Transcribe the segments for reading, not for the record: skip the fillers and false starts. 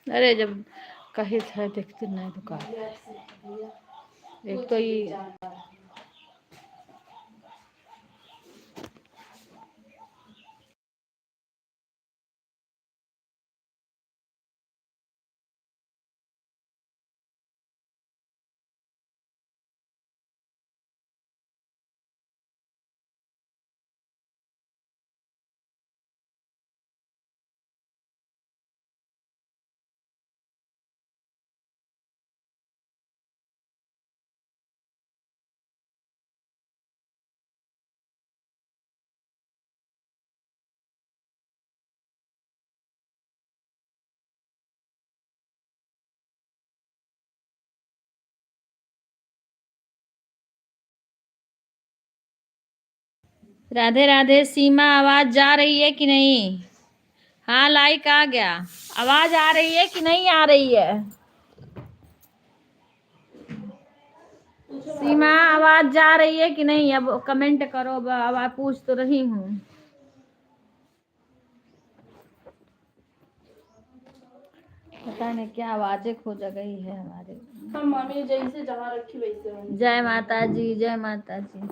अरे जब कहीं था देखते नहीं दुकान, एक तो ये राधे राधे। सीमा आवाज जा रही है कि नहीं? हाँ लाइक आ गया। आवाज आ रही है कि नहीं आ रही है? सीमा आवाज जा रही है कि नहीं? अब कमेंट करो। अब पूछ तो रही हूँ। पता नहीं क्या आवाजें खो गई है हमारे। मम्मी जैसे जहाँ रखी वैसे। जय माता जी, जय माता जी।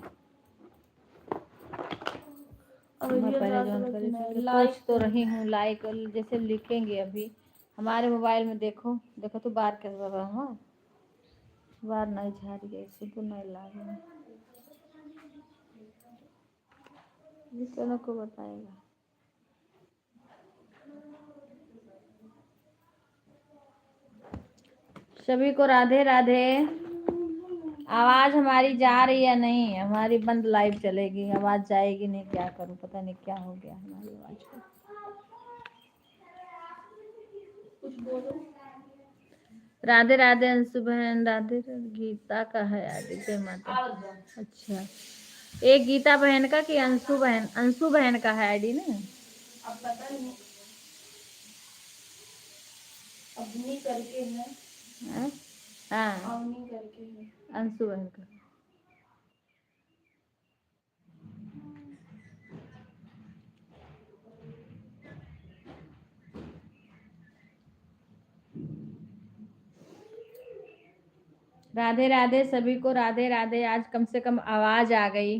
पूछ तो रही हूँ लाइक जैसे लिखेंगे अभी हमारे मोबाइल में। देखो देखो तो बार कर रहा हूँ, बार नहीं झाड़ी है इसे तो नहीं लागे, को बताएगा। सभी को राधे राधे। आवाज हमारी जा रही है नहीं? हमारी बंद लाइव चलेगी, आवाज जाएगी नहीं। क्या करूं, पता नहीं क्या हो गया हमारी आवाज को। कुछ बोलो। राधे राधे अंशु बहन। राधे गीता का है आदि। जय माता। अच्छा, एक गीता बहन का कि अंशु बहन? अंशु बहन का है आईडी ना। अब पता नहीं, अवनी करके है। हाँ अवनी करके है। अंशु बहन का। राधे राधे सभी को, राधे राधे। आज कम से कम आवाज आ गई।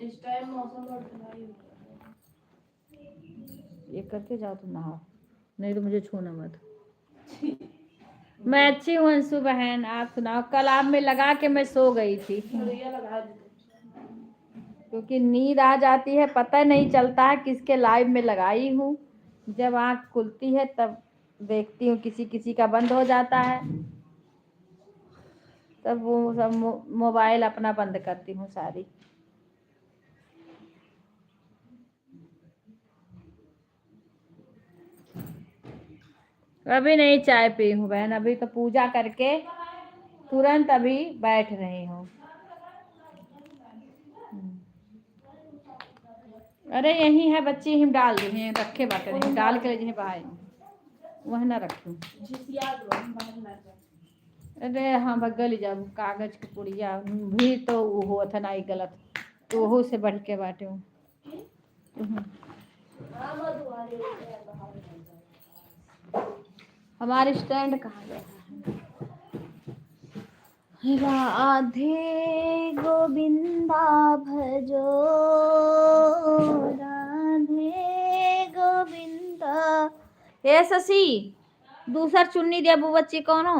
इस टाइम मौसम बहुत ठंडा ही होता है। ये करके जाओ तुम नहाओ, नहीं तो मुझे छूना मत। मैं अच्छी हूँ अंशु बहन, आप सुनाओ। कल आप में लगा के मैं सो गई थी क्योंकि नींद आ जाती है, पता नहीं चलता है किसके लाइव में लगाई हूँ। जब आँख खुलती है तब देखती हूँ किसी किसी का बंद हो जाता है, तब वो सब मोबाइल अपना बंद करती हूँ सारी। अभी नहीं चाय पी हूँ बहन, अभी तो पूजा करके तुरंत अभी बैठ रही हूँ। अरे यही है बच्ची, हम डाल दी हैं रखे बाटे नहीं डाल के जी बाहर वह ना रखूँ। अरे हाँ भगल जब कागज की पुड़िया भी तो हो था ना गलत, तो वह से बढ़ के बाटे हूँ। हमारे स्टैंड कहाँ गया है? राधे गोविंदा भजो, राधे गोविंदा। हे शशि, दूसर चुन्नी दे अबू बच्ची कौन हो?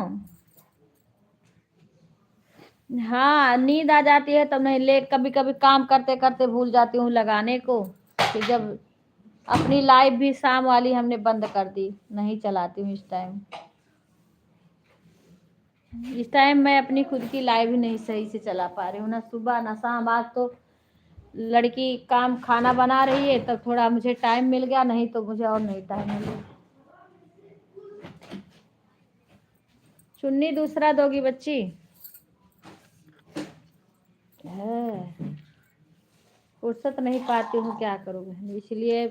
हाँ नींद आ जाती है तब नहीं ले, कभी कभी काम करते करते भूल जाती हूँ लगाने को। फिर जब अपनी लाइव भी शाम वाली हमने बंद कर दी, नहीं चलाती हूँ इस टाइम। इस टाइम मैं अपनी खुद की लाइव ही नहीं सही से चला पा रही हूँ, ना सुबह ना शाम। आज तो लड़की काम खाना बना रही है तब थोड़ा मुझे टाइम मिल गया, नहीं तो मुझे और नहीं टाइम मिल गया। चुन्नी दूसरा दोगी बच्ची? फुर्सत नहीं पाती हूँ, क्या करूँ बहन, इसलिए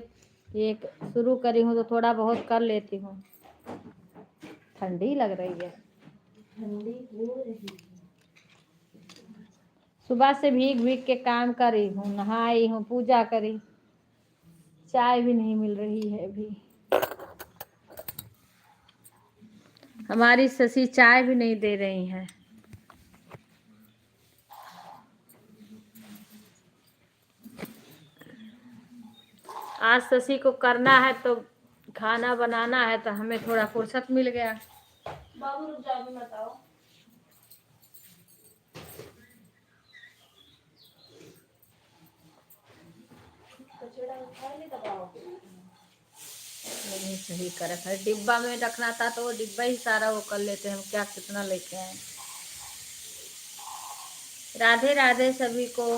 एक शुरू करी हूँ तो थोड़ा बहुत कर लेती हूँ। ठंडी लग रही है। ठंडी हो रही है। सुबह से भीग भीग के काम करी हूँ, नहाई हूँ, पूजा करी, चाय भी नहीं मिल रही है अभी। हमारी शशि चाय भी नहीं दे रही हैं। आज शशि को करना है तो खाना बनाना है, तो हमें थोड़ा फुर्सत मिल गया। बाबू रुक जाओ, अभी मत आओ। कचड़ा उठा ले दबाओ। नहीं सही कर रखा है, डिब्बा में रखना था तो वो डिब्बा ही सारा वो कर लेते हैं, हम क्या कितना लेके आए। राधे राधे सभी को।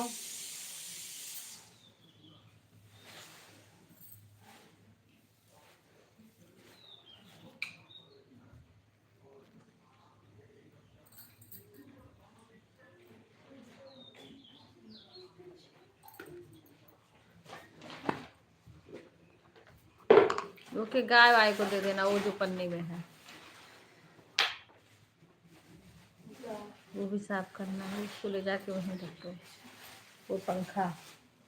ओके, गाय वाय को दे देना, वो जो पन्नी में है वो भी साफ करना है, उसको ले जाके वहीं रखो। वो पंखा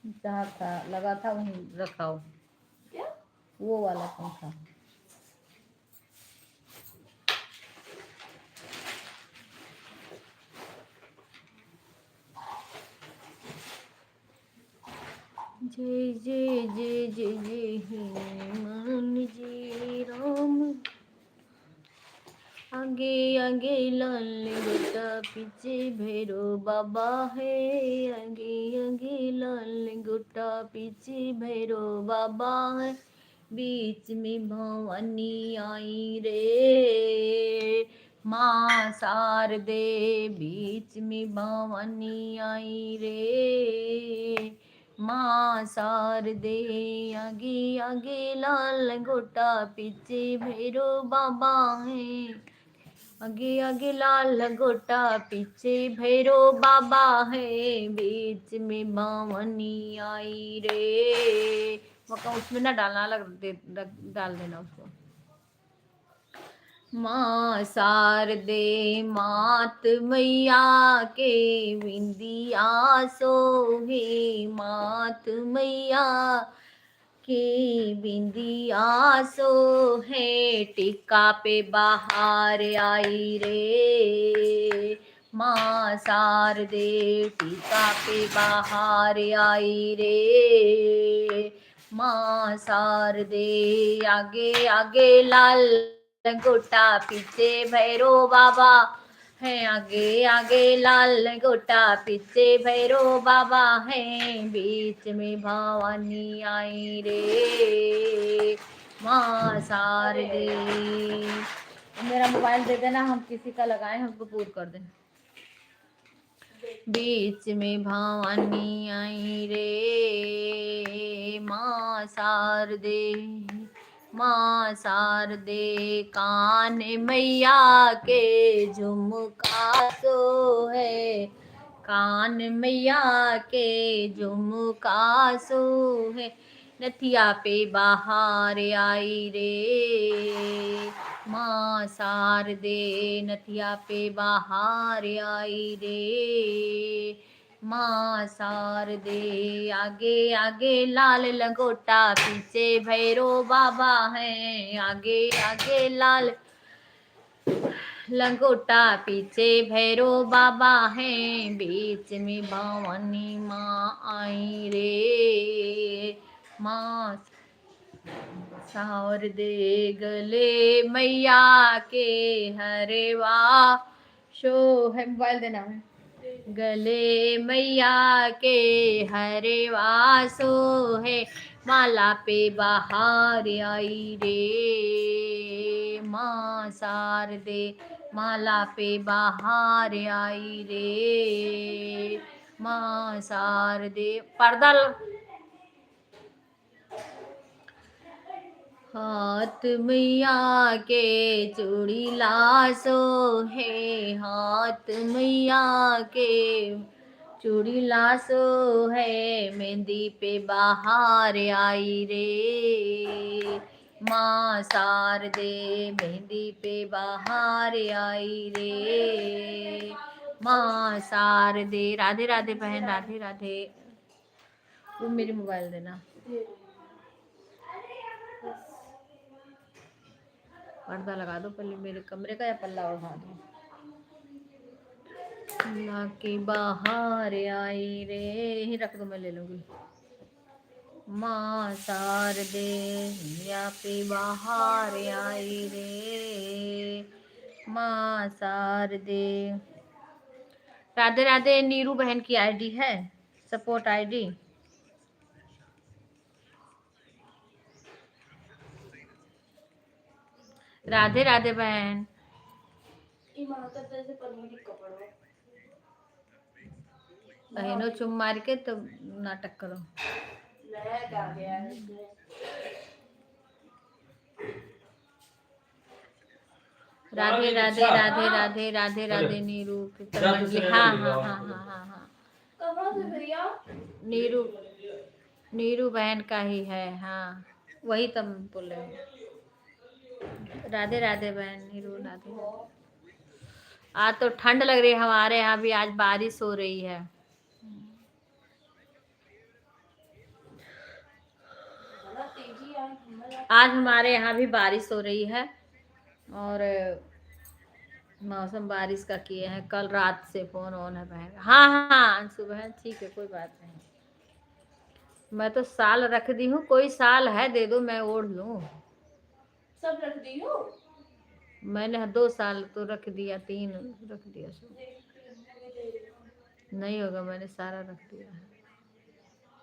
जहाँ था लगा था वहीं रखाओ, क्या? वो वाला पंखा। जय जय जय जय जय हनुमान जी राम। आगे आगे लाल गोटा पीछे भैरो बाबा है, आगे आगे लाल गोटा पीछे भैरो बाबा है, बीच में भवानी आई रे माँ शारदे, बीच में भवानी आई रे माँ शारदे, आगे आगे लाल गोटा पीछे भैरो बाबा है, आगे आगे लाल गोटा पीछे भैरो बाबा है, बीच में भवानी आई रे। मक्का उसमें ना डालना, अलग डाल देना उसको। माँ शारदे मात मैया के बिंदिया सोहे, मात मैया के बिंदिया सोहे, टिक्का पे बाहर आई रे माँ शारदे, टिक्का पे बाहर आई रे माँ शारदे, आगे आगे लाल गोटा पीछे भैरो बाबा है, आगे आगे लाल गोटा पीछे भैरो बाबा है, बीच में भवानी आई रे माँ शारदे। मेरा मोबाइल दे देना, हम किसी का लगाएं, हमको पूर कर दें। बीच में भवानी आई रे माँ शारदे, माँ शारदे, कान मैया के झुमका सो है, कान मैया के झुमका सो है, नथिया पे बाहर आई रे माँ शारदे, नथिया पे बाहर आई रे माँ शारदे, आगे आगे लाल लंगोटा पीछे भैरो बाबा है, आगे आगे लाल लंगोटा पीछे भैरो बाबा है, बीच में भवानी माँ आई रे माँ शारदे, गले मैया के हरेवा शो है, मोबाइल देना है, गले मैया के हरेवा सो है, माला पे बाहर आई रे माँ शारदे, माला पे बाहर आई रे माँ शारदे। पर्दा हाथ मैया के चूड़ी लासो है, हाथ मैया के चूड़ी लासो है, मेहंदी पे बाहर आई रे माँ शारदे, मेहंदी पे बाहर आई रे माँ शारदे। राधे राधे बहन, राधे राधे। वो मेरी मोबाइल देना। दे रही हूँ। पर्दा लगा दो पहले मेरे कमरे का, या पल्ला उठा दो। अल्लाह की बाहर आई रे, यही रख दो, मैं ले लूंगी। माँ शारदे या पे बाहर आई रे, माँ शारदे। राधे राधे। नीरू बहन की आईडी है, सपोर्ट आईडी। राधे राधे बहन। ईमानदार जैसे पनीर कपड़ों बहनों चुम मार के तो नाटक करो। लैग आ गया है इसमें। राधे राधे राधे राधे राधे राधे। नीरू कीर्तन मंडली। हाँ हाँ हाँ हाँ हाँ हाँ। कहाँ से भैया? नीरू, नीरू बहन का ही है। हाँ वही तुम बोल रहे हो। राधे राधे बहन नीरू, राधे राधे। आज तो ठंड लग रही है हमारे यहाँ भी, आज बारिश हो रही है। बड़ा तेजी आई हमारे आज हमारे यहाँ भी बारिश हो रही है, और मौसम बारिश का किए हैं। कल रात से फोन ऑन है बहन। हाँ हाँ हाँ अंशु बहन, ठीक है, कोई बात नहीं। मैं तो साल रख दी हूँ, कोई साल है दे दो, मैं ओढ़ लूँ। सब रख दी हो। मैंने 2 साल तो रख दिया, 3 रख दिया, सब नहीं होगा, मैंने सारा रख दिया है।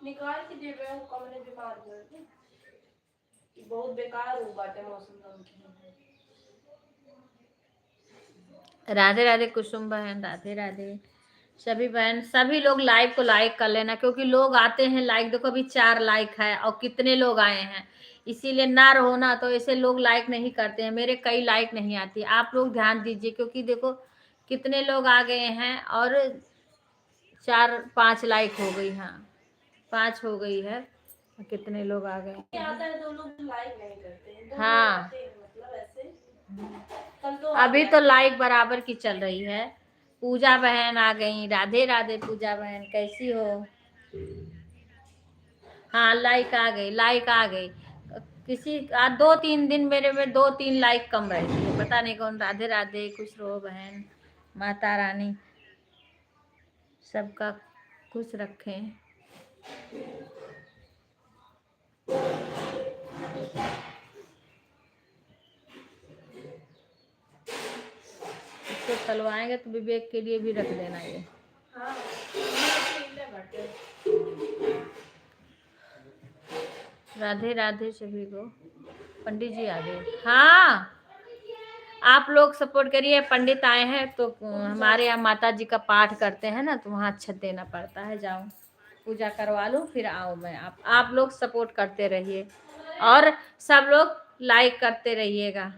निकाल के दे रहे हो कमरे बीमार हो गए। बहुत बेकार हो बाटे मौसम की। राधे राधे कुसुम बहन, राधे राधे। सभी बहन, सभी लोग लाइव को लाइक कर लेना, क्योंकि लोग आते हैं लाइक। देखो अभी 4 लाइक है और कितने लोग आए हैं, इसीलिए ना रहो ना, तो ऐसे लोग लाइक नहीं करते हैं। मेरे कई लाइक नहीं आती, आप लोग ध्यान दीजिए, क्योंकि देखो कितने लोग आ गए हैं, और 4-5 लाइक हो गई। हाँ 5 हो गई है, कितने लोग आ गए। आता है तो लोग लाइक नहीं करते हैं, दो लोग हाँ आते हैं, मतलब ऐसे। कल तो आ अभी गया तो था। लाइक बराबर की चल रही है। पूजा बहन आ गई, राधे राधे पूजा बहन, कैसी हो? हाँ लाइक आ गई, लाइक आ गई। किसी 2-3 दिन मेरे में 2-3 लाइक कम रहती है, पता नहीं कौन। राधे राधे, खुश रहो बहन, माता रानी सबका खुश रखें। इसको तलवाएंगे तो विवेक के लिए भी रख देना ये। हाँ बाटे। राधे राधे सभी को। पंडित जी आ गए। हाँ आप लोग सपोर्ट करिए। पंडित आए हैं तो हमारे यहाँ माता जी का पाठ करते हैं ना, तो वहाँ अक्षत देना पड़ता है। जाओ पूजा करवा लो, फिर आओ। मैं आप लोग सपोर्ट करते रहिए, और सब लोग लाइक करते रहिएगा।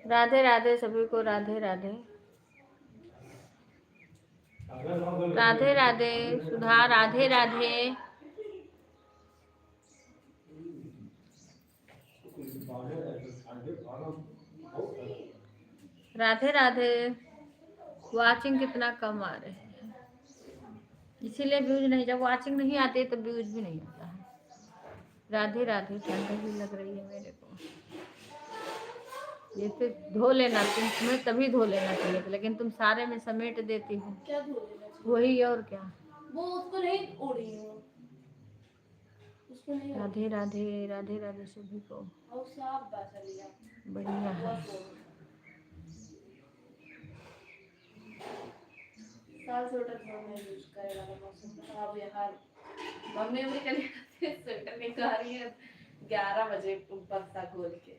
राधे राधे सभी को, राधे राधे। राधे राधे सुधा, राधे राधे। राधे राधे। वाचिंग कितना कम आ रहे हैं, इसीलिए व्यूज नहीं, जब वाचिंग नहीं आती तो व्यूज भी नहीं आता है। राधे राधे। ठंड भी लग रही है मेरे को। ये फिर धो लेना, तुम्हें तभी धो लेना चाहिए था, लेकिन तुम सारे में समेट देती हो। क्या धो लेना चाहिए? वही और क्या। वो उसको नहीं उड़ी हूँ, उसको नहीं। राधे राधे, राधे राधे सभी को। और साफ बात लिया, बढ़िया है। साल स्वेटर थोड़ा यूज करेगा तो मौसम खराब है यार। मम्मी भी कल स्वेटर निकाल रही है 11 बजे बक्सा खोल के।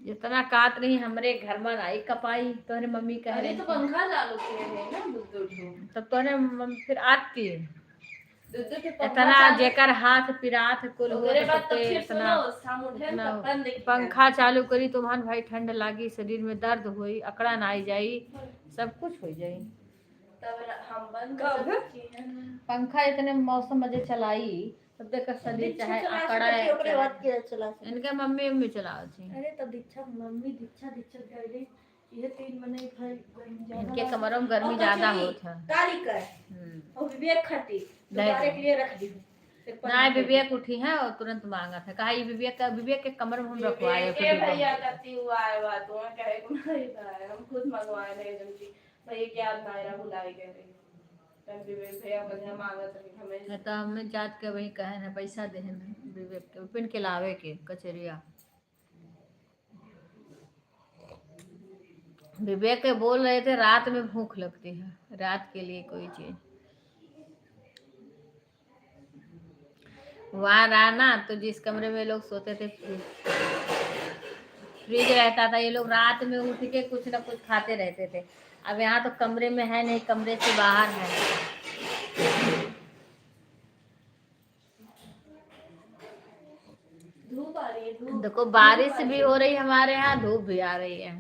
इतना काट रही हमरे घर में आई कपाई, तोहरे मम्मी कह रही तो पंखा चालू किए हैं ना दूध तब तोहरे मम्मी फिर आती दूध पे इतना जेकर हाथ पिरात कुल हो मेरे बात तब फिर इतना सुनो, शाम उठे इतना तब बंद देखिए। पंखा चालू करी तुम्हार भाई ठंड लागी, शरीर में दर्द हुई, अकड़ा ना आई जाई, सब कुछ हो जाई। तब हम बंद कर किए हैं। पंखा इतने मौसम मजे चलाई तब तक शरीर चाहे अकड़ा है। ओकरे बाद के चला इनके मम्मी मम्मी चलाओ थी। अरे तब दीक्षा मम्मी दीक्षा गई ये 3 महीने भाई इनके कमरों में गर्मी ज्यादा होता है। काली कर और विवेक खट्टी दोबारा के लिए रख दी। ना विवेक उठी है और तुरंत मांगा था, कहा ये विवेक के कमर में हम रखवाए के भैया करती हुआ है बात वो कहे को नहीं था, हम खुद मंगवाए नहीं जल्दी भैया के याद नायरा भुलाई गए तब विवेक भैया बढ़िया मांगा था हमें तो हमें जात के वही कहे ना पैसा दे ना विवेक के पिन के लावे के कचरिया। विवेक के बोल रहे थे रात में भूख लगती है, रात के लिए कोई चीज वहां रहा ना, तो जिस कमरे में लोग सोते थे फ्रिज रहता था, ये लोग रात में उठ के कुछ ना कुछ खाते रहते थे। अब यहाँ तो कमरे में है नहीं, कमरे से बाहर है। धूप आ रही है, धूप देखो बारिश भी हो रही है हमारे यहाँ, धूप भी आ रही है।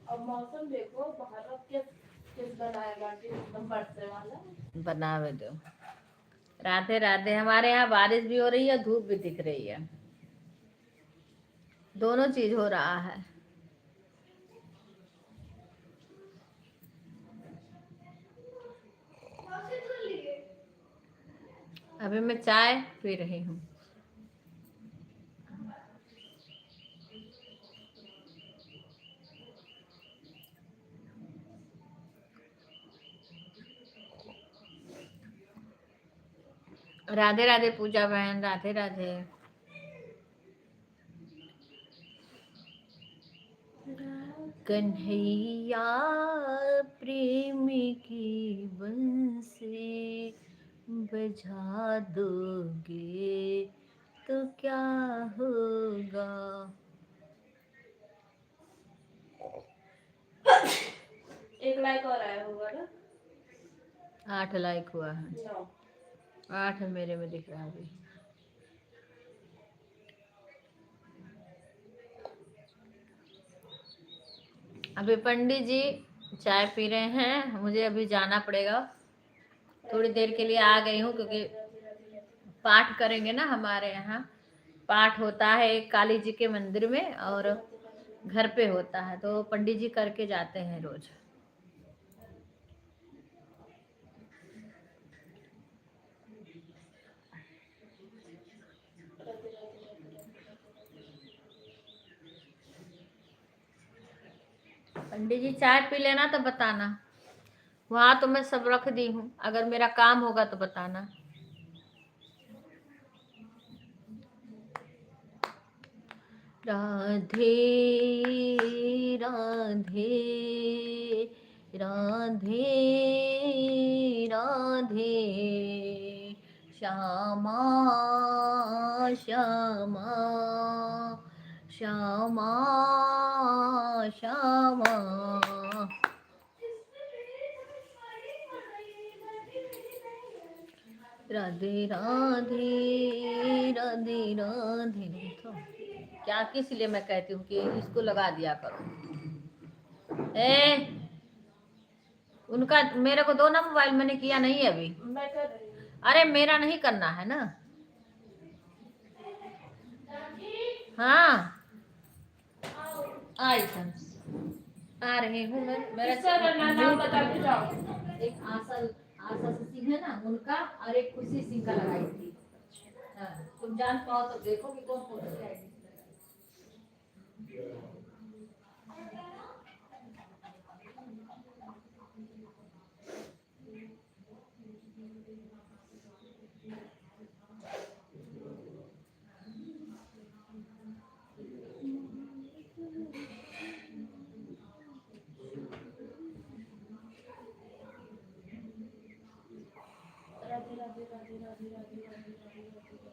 अब मौसम देखो बाहर किस बनाएगा कि एकदम बरसे वाला बनावे दो। राधे राधे। हमारे यहाँ बारिश भी हो रही है, धूप भी दिख रही है, दोनों चीज हो रहा है। अभी मैं चाय पी रही हूँ। राधे राधे पूजा बहन, राधे राधे। कन्हैया प्रेम की बंसी बजा दोगे तो क्या होगा। 1 लाइक और आया होगा ना, 8 लाइक हुआ है। 9 8 मेरे में दिख रहा है अभी। अभी पंडित जी चाय पी रहे हैं, मुझे अभी जाना पड़ेगा, थोड़ी देर के लिए आ गई हूँ क्योंकि पाठ करेंगे ना, हमारे यहाँ पाठ होता है काली जी के मंदिर में और घर पे होता है, तो पंडित जी करके जाते हैं रोज। पंडित जी चाय पी लेना तो बताना, वहां तो मैं सब रख दी हूँ, अगर मेरा काम होगा तो बताना। राधे राधे राधे राधे श्यामा श्यामा श्यामा श्यामा। राधे राधे राधे राधे। तो क्या किस लिए मैं कहती हूँ कि इसको लगा दिया करो। ए उनका मेरे को दो ना मोबाइल, मैंने किया नहीं है अभी। मैं कर रही हूँ। अरे मेरा नहीं करना है ना। हाँ आई थम आ रही हूँ मैं। किसका करना है? नाम बता के जाओ। एक आशा सिंह है ना उनका, और एक खुशी सिंह का लगाई थी। हाँ, तुम जान पाओ तो देखो कि कौन कौन सी आईडी राधे राधे राधे राधे राधे राधे राधे राधे राधे।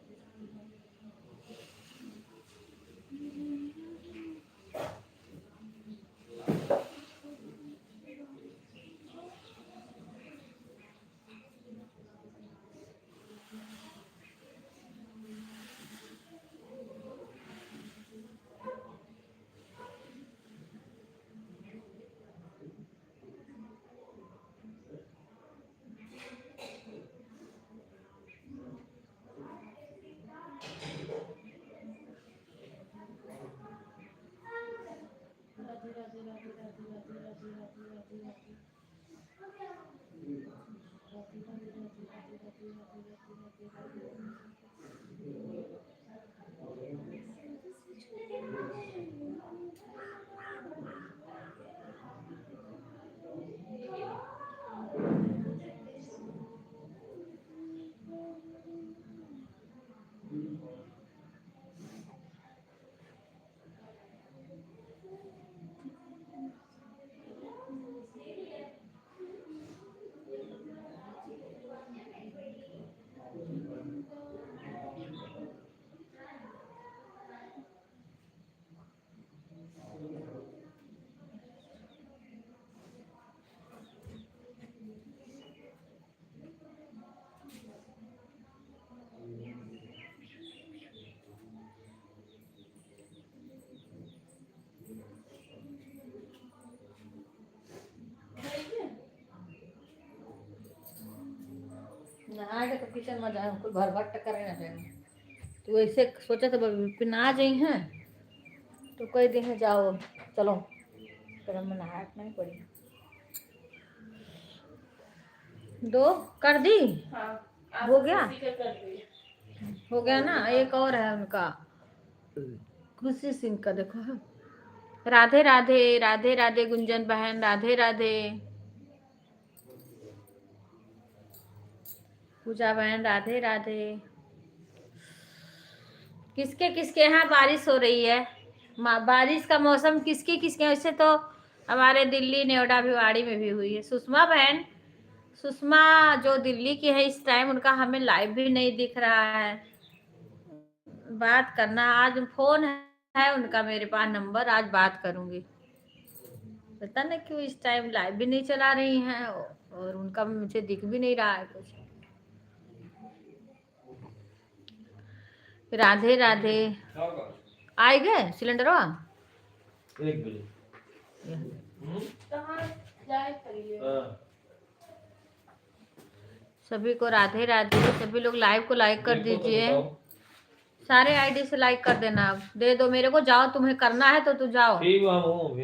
राधे राधे राधे राधे राधे राधे राधे राधे राधे। राधे राधे राधे राधे राधे राधे राधे राधे राधे। नहाएगा तो किचन में जाए, हमको घर भट्ट करे ना जाए। तो ऐसे सोचा था बिपिन आ जाई हैं तो कह दी हैं जाओ चलो, फिर हम नहाए नहीं पड़ी। दो कर दी, हाँ हो गया? किसी का कर दी। हो गया ना। एक और है उनका, खुशी सिंह का देखो है। राधे राधे राधे राधे गुंजन बहन, राधे राधे। पूजा बहन राधे राधे। किसके किसके यहाँ बारिश हो रही है? बारिश का मौसम किसके किसके, वैसे तो हमारे दिल्ली नोएडा भिवाड़ी में भी हुई है। सुषमा बहन, सुषमा जो दिल्ली की है इस टाइम, उनका हमें लाइव भी नहीं दिख रहा है। बात करना, आज फोन है उनका मेरे पास नंबर, आज बात करूंगी। पता नहीं क्यों इस टाइम लाइव भी नहीं चला रही हैं और उनका मुझे दिख भी नहीं रहा है कुछ। राधे राधे। आए गए सिलेंडरवा? 1 बजे। कहाँ जाए करिए। सभी को राधे राधे। सभी लोग लाइव को लाइक कर दीजिए, सारे आईडी से लाइक कर देना। अब दे दो मेरे को, जाओ तुम्हें करना है तो तू जाओ। ठीक है, हूँ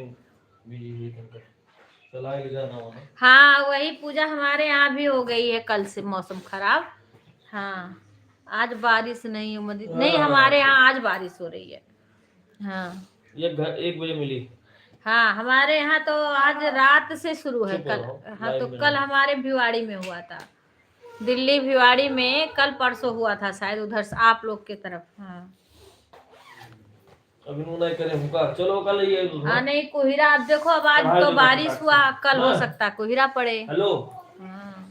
बिजी चला के जाना होगा। हाँ वही पूजा, हमारे यहाँ भी हो गई है कल से मौसम खराब। हाँ आज बारिश नहीं उम्मीद नहीं, हमारे यहाँ आज बारिश हो रही है। हाँ ये घर 1 बजे मिली। हाँ हमारे यहाँ तो आज रात से शुरू है चुप कल। रहो, हाँ तो लाइव में कल नहीं। हमारे भिवाड़ी में हुआ था, दिल्ली भिवाड़ी में कल परसों हुआ था शायद, उधर से आप लोग की तरफ। हाँ अभी नहीं करे हुका, चलो कल ये हाँ नहीं कोहिरा, अब देखो अब आज तो बारिश हुआ, कल हो सकता कोहिरा पड़े। हेलो हाँ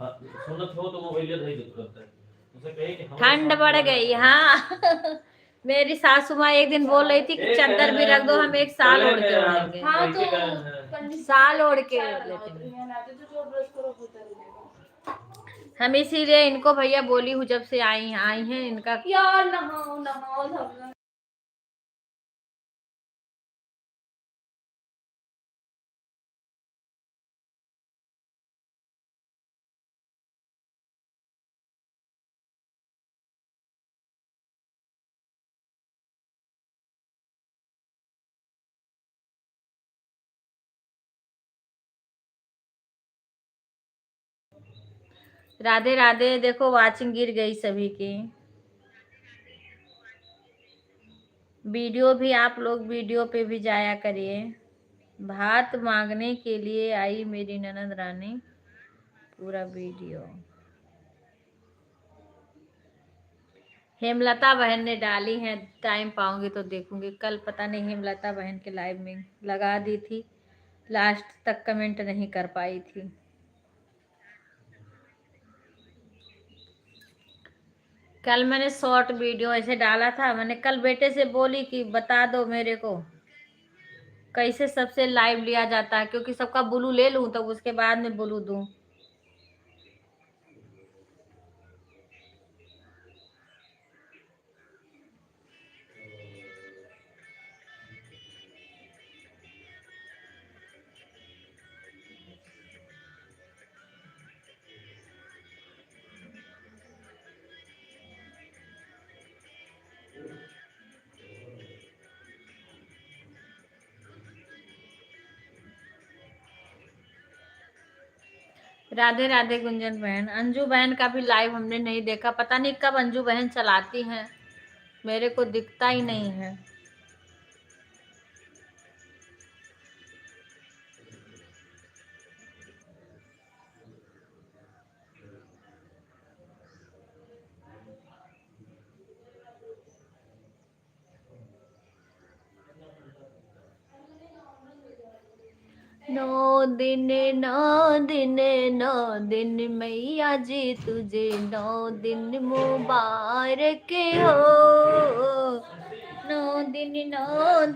हाँ, सुनत हो तो मोबाइल नहीं देख करता है उसे कहे कि ठंड बढ़ गई। हाँ मेरी सासू माँ एक दिन बोल रही थी कि चादर भी रख दो, हम एक साल ओढ़ के उड़ेंगे। हाँ तो साल ओढ़ के लेते लेते हैं। तो जो ब्रश करो वो करेगा। हम इसीलिए इनको भैया बोली हूँ जब से आई हैं इनका यार नहाओ नहाओ। राधे राधे। देखो वाचिंग गिर गई सभी की। वीडियो भी आप लोग वीडियो पे भी जाया करिए। भात मांगने के लिए आई मेरी ननद रानी, पूरा वीडियो। हेमलता बहन ने डाली है, टाइम पाऊंगी तो देखूंगी। कल पता नहीं हेमलता बहन के लाइव में लगा दी थी, लास्ट तक कमेंट नहीं कर पाई थी। कल मैंने शॉर्ट वीडियो ऐसे डाला था, मैंने कल बेटे से बोली कि बता दो मेरे को कैसे सबसे लाइव लिया जाता है, क्योंकि सबका ब्लू ले लूं तो उसके बाद में ब्लू दूं। राधे राधे गुंजन बहन। अंजू बहन का भी लाइव हमने नहीं देखा, पता नहीं कब अंजू बहन चलाती हैं, मेरे को दिखता ही नहीं है। नौ दिन नौ दिन नौ दिन मैया जी तुझे नौ दिन मुबारक हो। नौ दिन नौ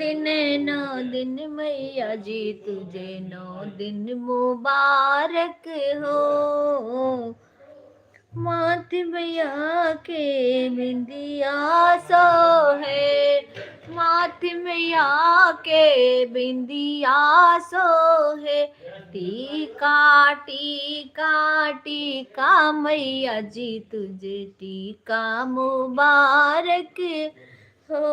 दिन मैया जी तुझे नौ दिन मुबारक हो। मात मैया के बिंदिया सोहे, मात मैया के बिंदिया सोहे। टीका टीका टीका मैया जी तुझे टीका मुबारक हो।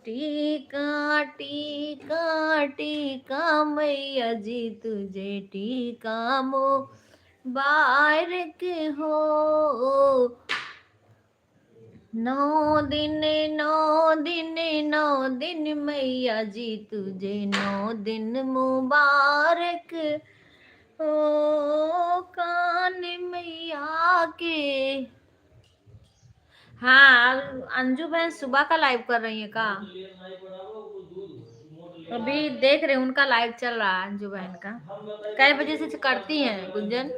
टीका टीका टीका मैया जी तुझे टीका मुबारक हो। नौ दिन नौ दिन मैया जी तुझे नौ दिन मुबारक हो। कान मैया के। हाँ अंजू बहन सुबह का लाइव कर रही है का? अभी देख रहे हैं उनका लाइव चल रहा है अंजू बहन का। कै बजे से करती हैं गुंजन?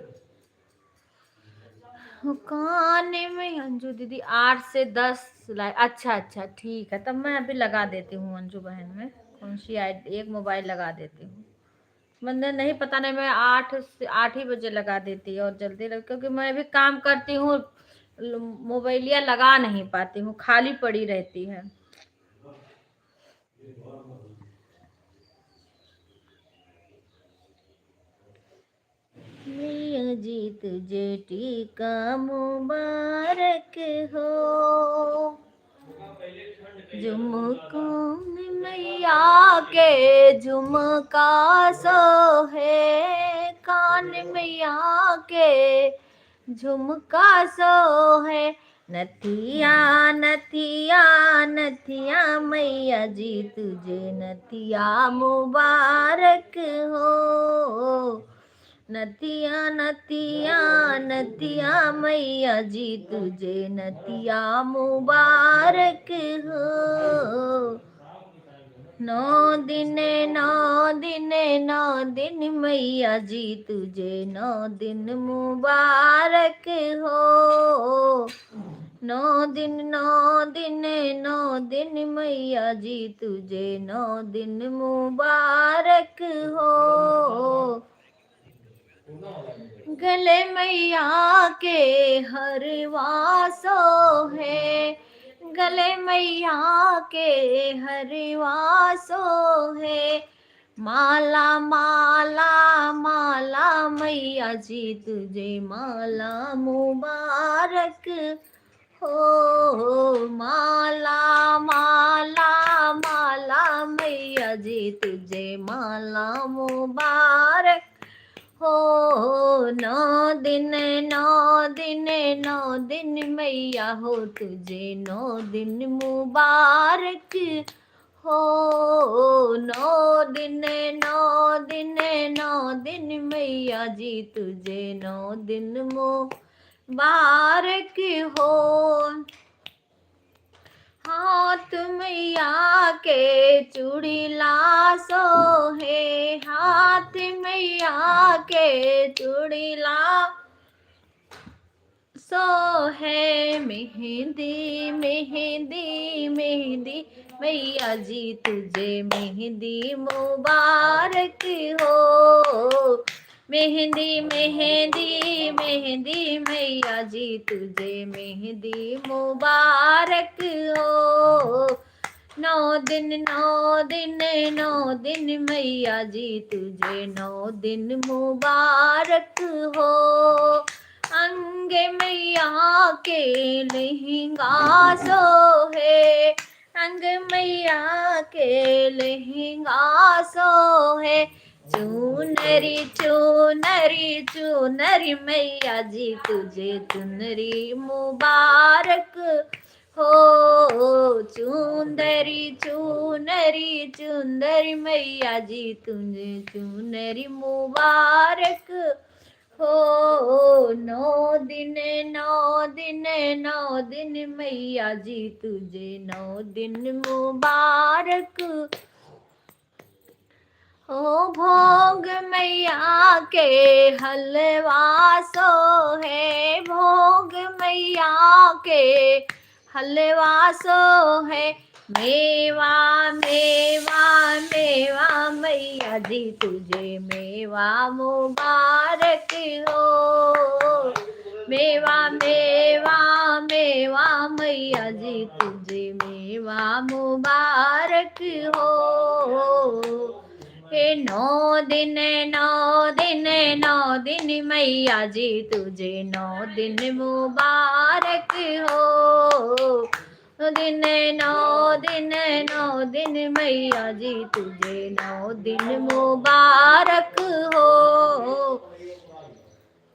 कान में अंजू दीदी 8 से 10 लाइव। अच्छा अच्छा ठीक है, तब मैं अभी लगा देती हूँ अंजू बहन में कौन सी एक मोबाइल लगा देती हूँ। मतलब नहीं पता नहीं, मैं 8 ही बजे लगा देती है और जल्दी लग, क्योंकि मैं भी काम करती हूँ, मोबाइलिया लगा नहीं पाती हूँ, खाली पड़ी रहती है। मैया जी तुझे टीका मुबारक हो। झुमका मैया के झुमका सोहे, कान मैया के झुमका सोहे। नथिया नथिया नथिया मैया जी तुझे नथिया मुबारक हो। नथिया नथिया नथिया मैया जी तुझे नथिया मुबारक हो। नौ दिन मैया जी तुझे नौ दिन मुबारक हो। नौ दिन मैया जी तुझे नौ दिन मुबारक हो। गले मैया के हरवा सोहे, गले मैया के हरवा सोहे। माला माला माला मैया जी तुझे माला मुबारक हो। माला माला माला मैया जी तुझे माला मुबारक हो 9 दिन 9 दिन मैया हो तुझे 9 दिन मुबारक हो 9 दिन 9 दिन मैया जी तुझे 9 दिन मुबारक हो हाथ मैया के चूड़ीला सोहे हाथ मैया के चूड़ीला सोहे मेहंदी मेहंदी मेहंदी मैया जी तुझे मेहंदी मुबारक हो मेहंदी मेहंदी मेहंदी मैया जी तुझे मेहंदी मुबारक हो 9 दिन 9 दिन मैया जी तुझे 9 दिन मुबारक हो अंग मैया के लहंगा सोहे अंग मैया के लहंगा सोहे चुनरी चुनरी चुनरी मैया जी तुझे चुनरी मुबारक हो चुंदरी चुनरी चुंदरी मैया जी तुझे चुनरी मुबारक हो 9 दिन 9 दिन मैया जी तुझे 9 दिन मुबारक हो भोग मैया के हलवा सोहे भोग मैया के हलवा सोहे मेवा मेवा मेवा मैया जी तुझे मेवा मुबारक हो मेवा मेवा मेवा मैया जी तुझे मेवा मुबारक हो हे 9 दिन 9 दिन मैया जी तुझे 9 दिन मुबारक हो 9 दिन मैया जी तुझे 9 दिन मुबारक हो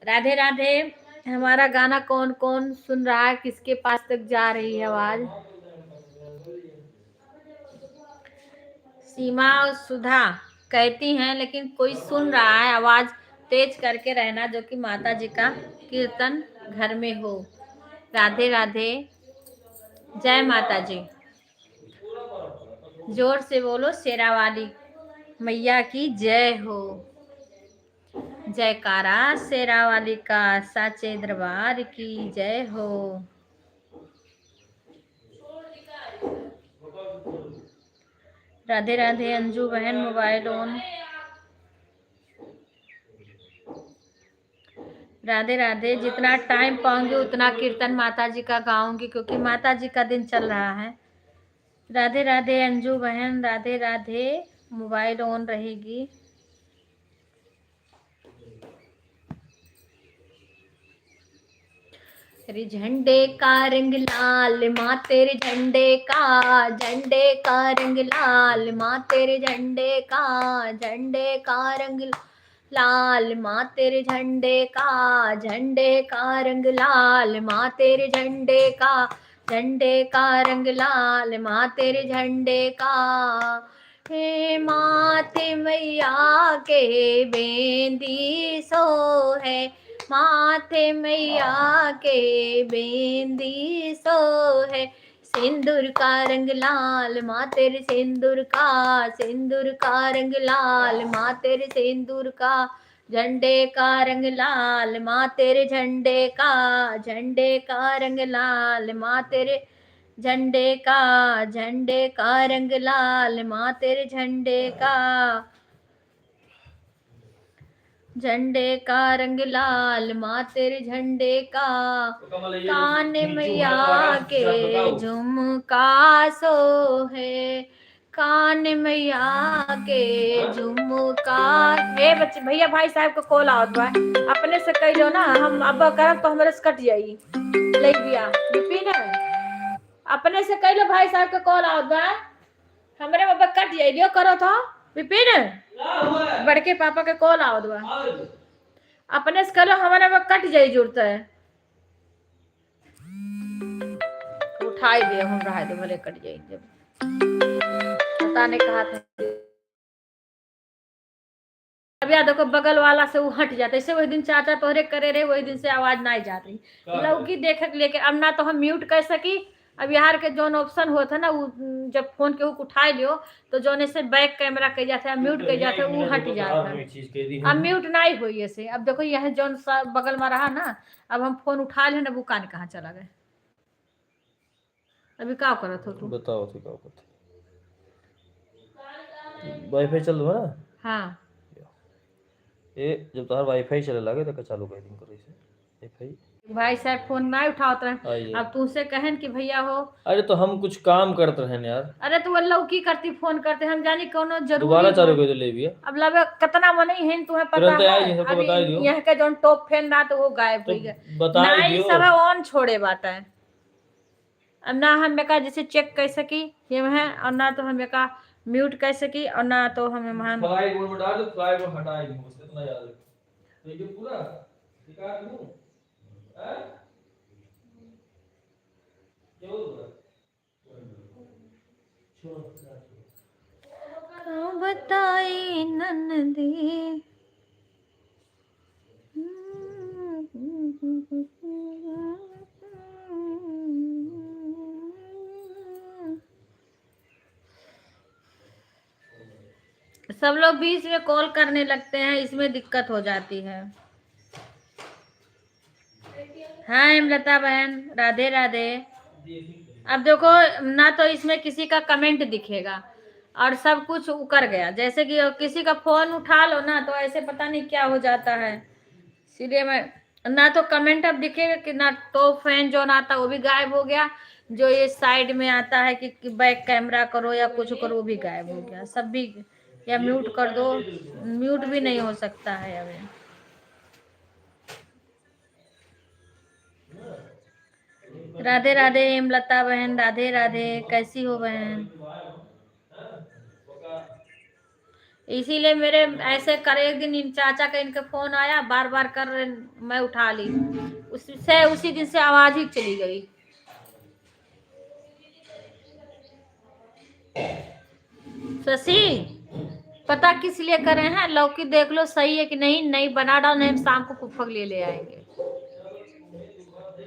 राधे राधे हमारा गाना कौन कौन सुन रहा है किसके पास तक जा रही है आवाज सीमा और सुधा कहती हैं लेकिन कोई सुन रहा है आवाज तेज करके रहना जो कि माता जी का कीर्तन घर में हो राधे राधे जय माता जी जोर से बोलो शेरावाली मैया की जय हो जयकारा शेरावाली का साचे दरबार की जय हो राधे राधे अंजू बहन मोबाइल ऑन राधे राधे जितना टाइम पाऊंगी उतना कीर्तन माता जी का गाऊंगी क्योंकि माता जी का दिन चल रहा है राधे राधे अंजू बहन राधे राधे मोबाइल ऑन रहेगी तेरे झंडे का रंग लाल माँ तेरे झंडे का रंग लाल माँ तेरे झंडे का रंग लाल माँ तेरे झंडे का रंग लाल माँ तेरे झंडे का रंग लाल माँ तेरे झंडे का हे माते मैया के बेंदी सो है माथे मैया के बेंदी सो है सिंदूर का रंग लाल माँ तेरे सिंदूर का रंग लाल माँ तेरे सिंदूर का झंडे का रंग लाल माँ तेरे झंडे का रंग लाल माँ तेरे झंडे का रंग लाल माँ तेरे झंडे का रंग लाल माँ तेरे झंडे का कान मैया के झुमका सो है कान मैया के झुमका हे बच्चे भैया भाई साहब को कॉल आवत बा अपने से कह लो ना हम अब करब तो हमारे से कट जाई ले बिया विपिन अपने से कह लो भाई साहब का कॉल आवत बा हमरे बाबा कट जाई लियो करो तो विपिन बड़के पापा के कॉल आवत बा अपने से करो, हमारे में कट जाई जरूरत है। उठाई दे हम रहा दे, भले कट जाई, जब पता नहीं कहा था। अब याद देखो बगल वाला से वो हट जाता, ऐसे वही दिन चाचा तोहरे करे रहे, वही दिन से आवाज ना जात रही लौकी देखे के लेके। अब ना तो हम म्यूट कर सकी। अब यार के जोन ऑप्शन होता ना, वो जब फोन के उठा लियो तो जोने से बैक कैमरा कह जाते हैं, म्यूट कह जाते हैं, वो हट जाता है। अब म्यूट नहीं हुई ऐसे। अब देखो यह जोन बगल में रहा ना, अब हम फोन उठा ले ना, वो कान कहाँ चला गए। अभी क्या करत हो तू? बताओ तो क्या करते? वाईफाई चल रहा है ना? हाँ ये जब तुम्हारा वाईफाई चले लगे तो चालू कर दिन करो इसे वाईफाई। भाई साहब फोन नहीं उठाते रहे। आइए। अब तुमसे कहन कि भैया हो, अरे तो हम कुछ काम करते हैं यार। अरे तो वो लौकी करती फोन करते, हम जानी कोनो दोबारा जरूरी चालू हो। कर ले भी अब लगे कितना मने है तुम्हें पता तुरंत आई है। नहीं, सबको अभी बता दियो। यहाँ के जोन टॉप फैन रहा तो वो गायब तो हो गया। बता ही नहीं दियो। सब ऑन छोड़े बात है। अब ना हम का जैसे चेक कर सकी ये है, और ना तो हम का म्यूट कर सकी, और ना तो हमें फ्लाइट मोड में डाल दो, फ्लाइट मोड हटा ही बस इतना याद रखो। तो ये पूरा दिखा दूं हैं? क्यों बताई ननदी। सब लोग बीच में कॉल करने लगते हैं, इसमें दिक्कत हो जाती है। हाँ हेमलता बहन, राधे राधे। अब देखो ना तो इसमें किसी का कमेंट दिखेगा और सब कुछ उकर गया। जैसे कि किसी का फोन उठा लो ना तो ऐसे पता नहीं क्या हो जाता है। इसलिए मैं ना तो कमेंट अब दिखेगा कि ना तो फैन जो ना आता वो भी गायब हो गया। जो ये साइड में आता है कि बैक कैमरा करो या कुछ करो, वो भी गायब हो गया। सब भी या म्यूट कर दो, म्यूट भी नहीं हो सकता है अभी। राधे राधे हेमलता बहन, राधे राधे। कैसी हो बहन? इसीलिए मेरे ऐसे कर, एक दिन इन चाचा का इनका फोन आया, बार बार कर, मैं उठा ली, उससे उसी दिन से आवाज ही चली गई। शशि पता किस लिए करे हैं? लौकी देख लो सही है कि नहीं, नहीं बना डाल, नहीं हम शाम को कुफक ले आएंगे।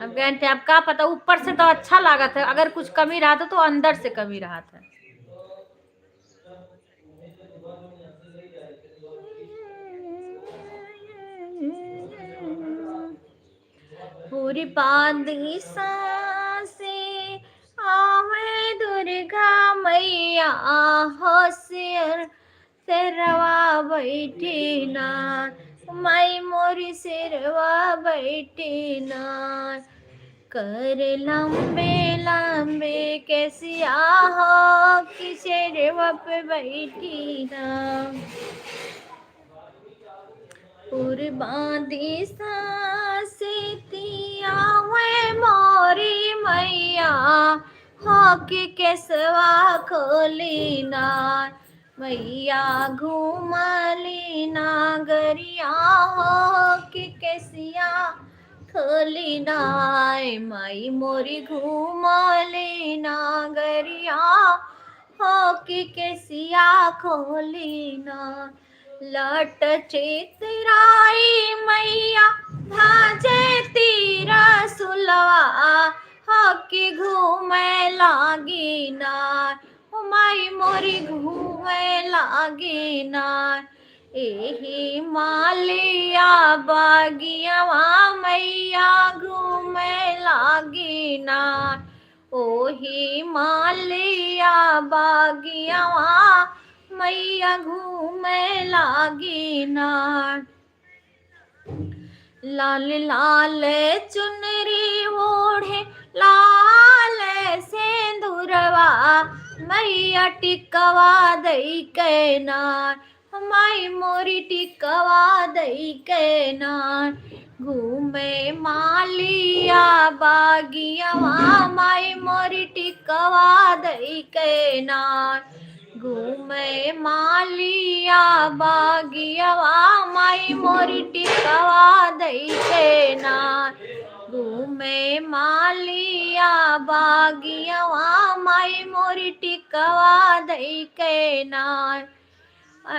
हम कहते अब क्या पता, ऊपर से तो अच्छा लगा था, अगर कुछ कमी रहा था तो अंदर से कमी रहा था। पूरी बांधी सांसे आवे दुर्गा मैया, होशियार सिरवा बैठी ना, माई मोरी सिरवा बैठी ना, कर लंबे लंबे कैसिया हो कि सिरवा पे बैठी ना। पूरी बांधी सांसे तिया वे मोरी मैया, हॉकी केसवा खोली ना, मैया घूमली ना गरिया, हॉकी केसिया खोली ना, माई मोरी घूमली ना गरिया, हॉकी केसिया खोली ना। लट चितराई मैया भाजे तीरा सुलवा, हॉकी घूमे लागी ना, माई मोरी घूमे लागी ना। एही मालिया बागियावा मैया घूमे लागी ना, ओही मालिया बागियावा मैया घूमे लागी ना। लाल लाल चुनरी ओढ़े लाल सिंदूरवा, मैया टिकवा दई के नार, माई मोरी टिकवा दई के नार। घूमे मालिया बागियावा, माई मोरी टिकवा दई के नार, घूमे मालिया बागियावा माई मोरी टिकवा दई के नार घूमे मालिया बागियावा माई मोरी टिकवा दई के नार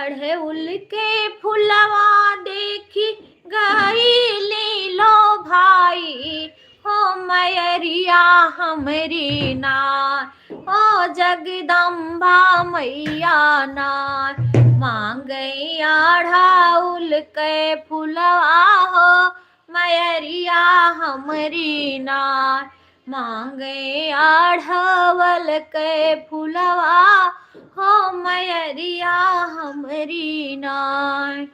अड़हुल के फुलवा देखी गई लीलो भाई हो मैरिया हमरी नार ओ जगदम्बा मैया नार मांगे अड़हुल के फुलवा हो मैरिया हमरी नार मांगे अड़हुल के फुलवा हो मैरिया हमरी नार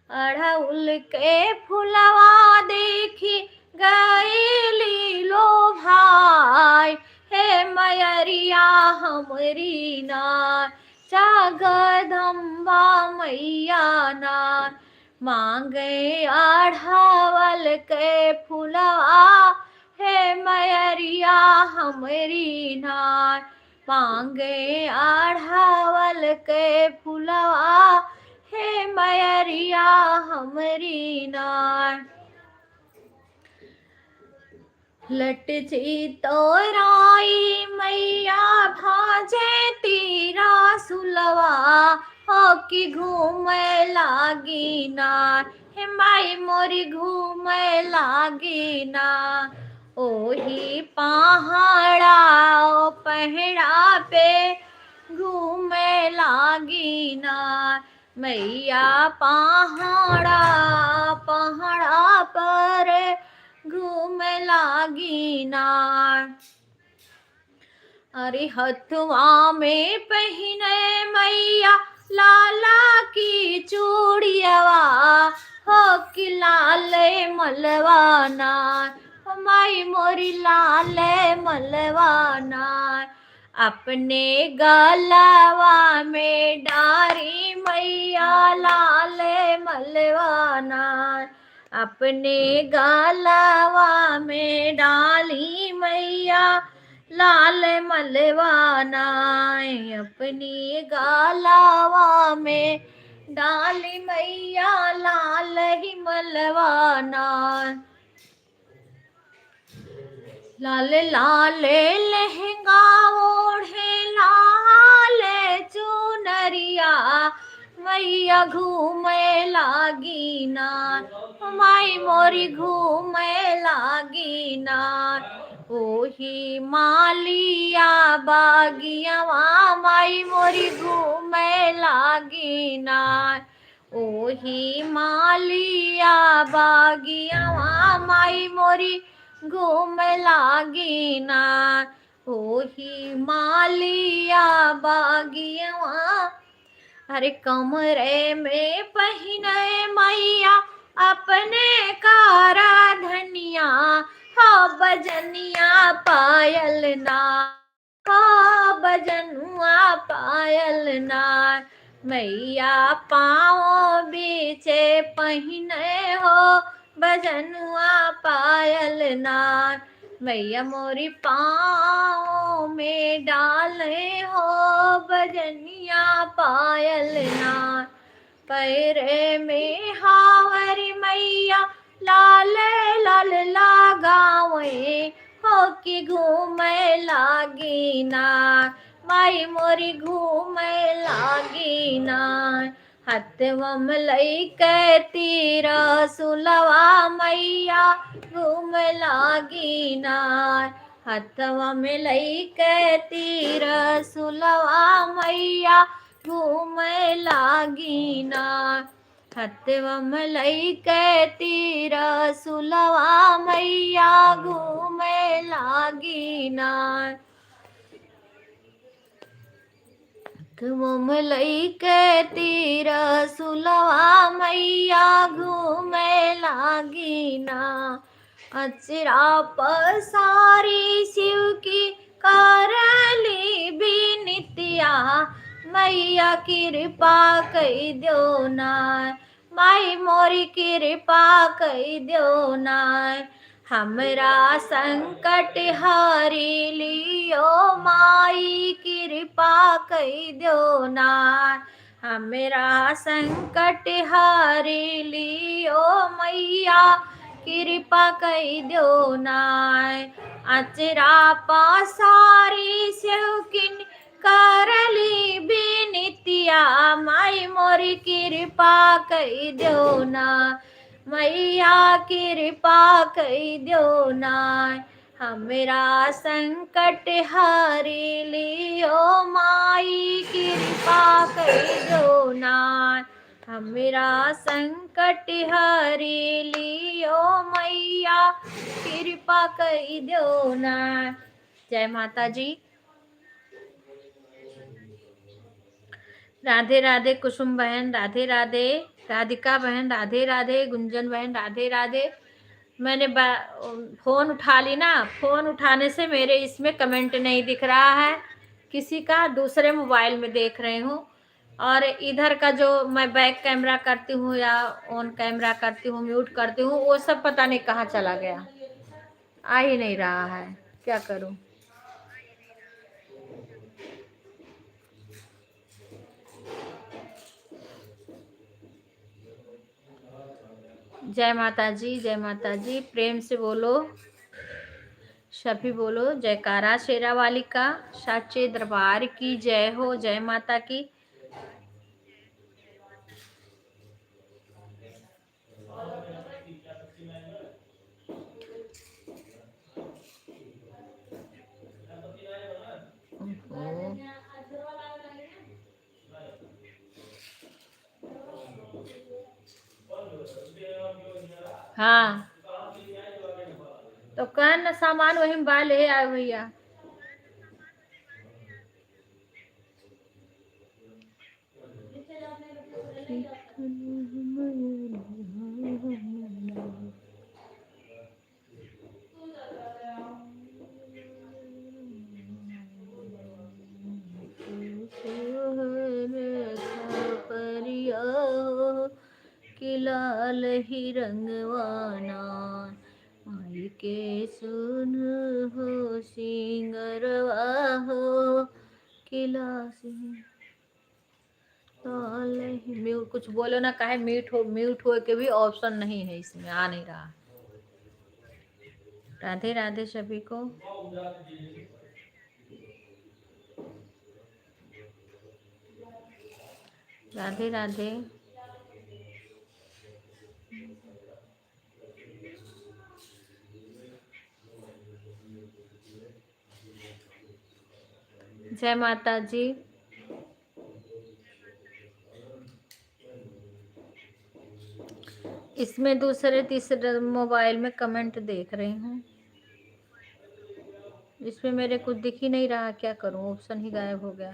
अड़हुल के फुलवा देखी गई लो भाई हे मैरिया हमरी नार जगदम्बा मैया नार मांगे अड़हुल के फुलवा हे मैरिया हमरी नार मांगे अड़हुल के फुलवा हे मैरिया हमरी नार लटची तोराई मैया भाजे तीरा सुलवा हो कि घूमे लागी नार हे माई मोरी घूमे लागी नार ओही पहाड़ा ओ पहड़ा पे घूमे लागी नार मैया पहाड़ा पहाड़ा पर घूमे लागी नार अरे हथवा में पहने मैया लाला की चूड़ियावा हो कि लाले मलवा नार माई मोरी लाले मलवा नार अपने गलवा में डारी मैया लाले मलवा नार अपने गलवा में डाली मैया लाल मलवा नार अपनी गलवा में डाली मैया लाल ही मलवा नार लाल लाल लहंगा ओढ़े लाल चुनरिया मैया घूमे लागी नार माई मोरी घूमे लागी नार ओही मालिया बागियावा माई मोरी घूमे लागी नार ओही मालिया बागियावा माई मोरी घूमे लागी नार ओही मालिया बागियावा हरे कमरे में पहने मैया अपने कारा धनिया हो बजनिया पायल नार हो बजनुआ पायल नार मैया पाँव बीचे पहने हो बजनुआ पायल नार मैया मोरी पाँव में डाले हो बजनिया पायल नार पैरे में हावरी मैया लाल लाल लगावे हो कि घूमे लागी नार माई मोरी घूमे लागी नार हथवम लइके तीर सुलवा मैया घूम लागी नार हथवम लइके तीर सुलवा मैया घूम लागी नार हथवम लइके तीर सुलवा मैया घूम लागी नार घूम लइके तीर सुलवा मैया घूमे लागी ना अचरा पसारी शिव की करली बिनितिया मैया कृपा कई दो ना माई मोरी कृपा कई दो ना हमरा संकट हारी लियो माई कृपा कई दो ना। हमरा संकट हारी लियो मैया कृपा कई दो ना। अचरा पासारी सेवकिन करली बिनितिया माई मोरी कृपा कई दो ना। मैया कृपा कई दो ना। हमरा संकट हारी लियो माई कृपा कई दो ना। हमरा संकट हारी लियो मैया कृपा कई दो ना। जय माता जी। राधे राधे कुसुम बहन, राधे राधे राधिका बहन, राधे राधे गुंजन बहन, राधे राधे। मैंने फोन उठा ली ना, फोन उठाने से मेरे इसमें कमेंट नहीं दिख रहा है, किसी का दूसरे मोबाइल में देख रही हूँ। और इधर का जो मैं बैक कैमरा करती हूँ या ऑन कैमरा करती हूँ, म्यूट करती हूँ, वो सब पता नहीं कहाँ चला गया, आ ही नहीं रहा है, क्या करूँ। जय माता जी, जय माता जी। प्रेम से बोलो, सभी बोलो जयकारा शेरा वाली का। साचे दरबार की जय हो, जय माता की। हाँ तो कहन सामान वही में बा, ले आए भैया। कि लाल ही रंगवाना माई के सुन हो सिंगरवा हो किला लाल ही। म्यूट कुछ बोलो ना, काहे म्यूट हो के भी ऑप्शन नहीं है इसमें, आ नहीं रहा। राधे राधे सभी को। राधे राधे। जय माता जी। इसमें दूसरे तीसरे मोबाइल में कमेंट देख रही हूँ, इसमें मेरे कुछ दिख ही नहीं रहा, क्या करूँ, ऑप्शन ही गायब हो गया।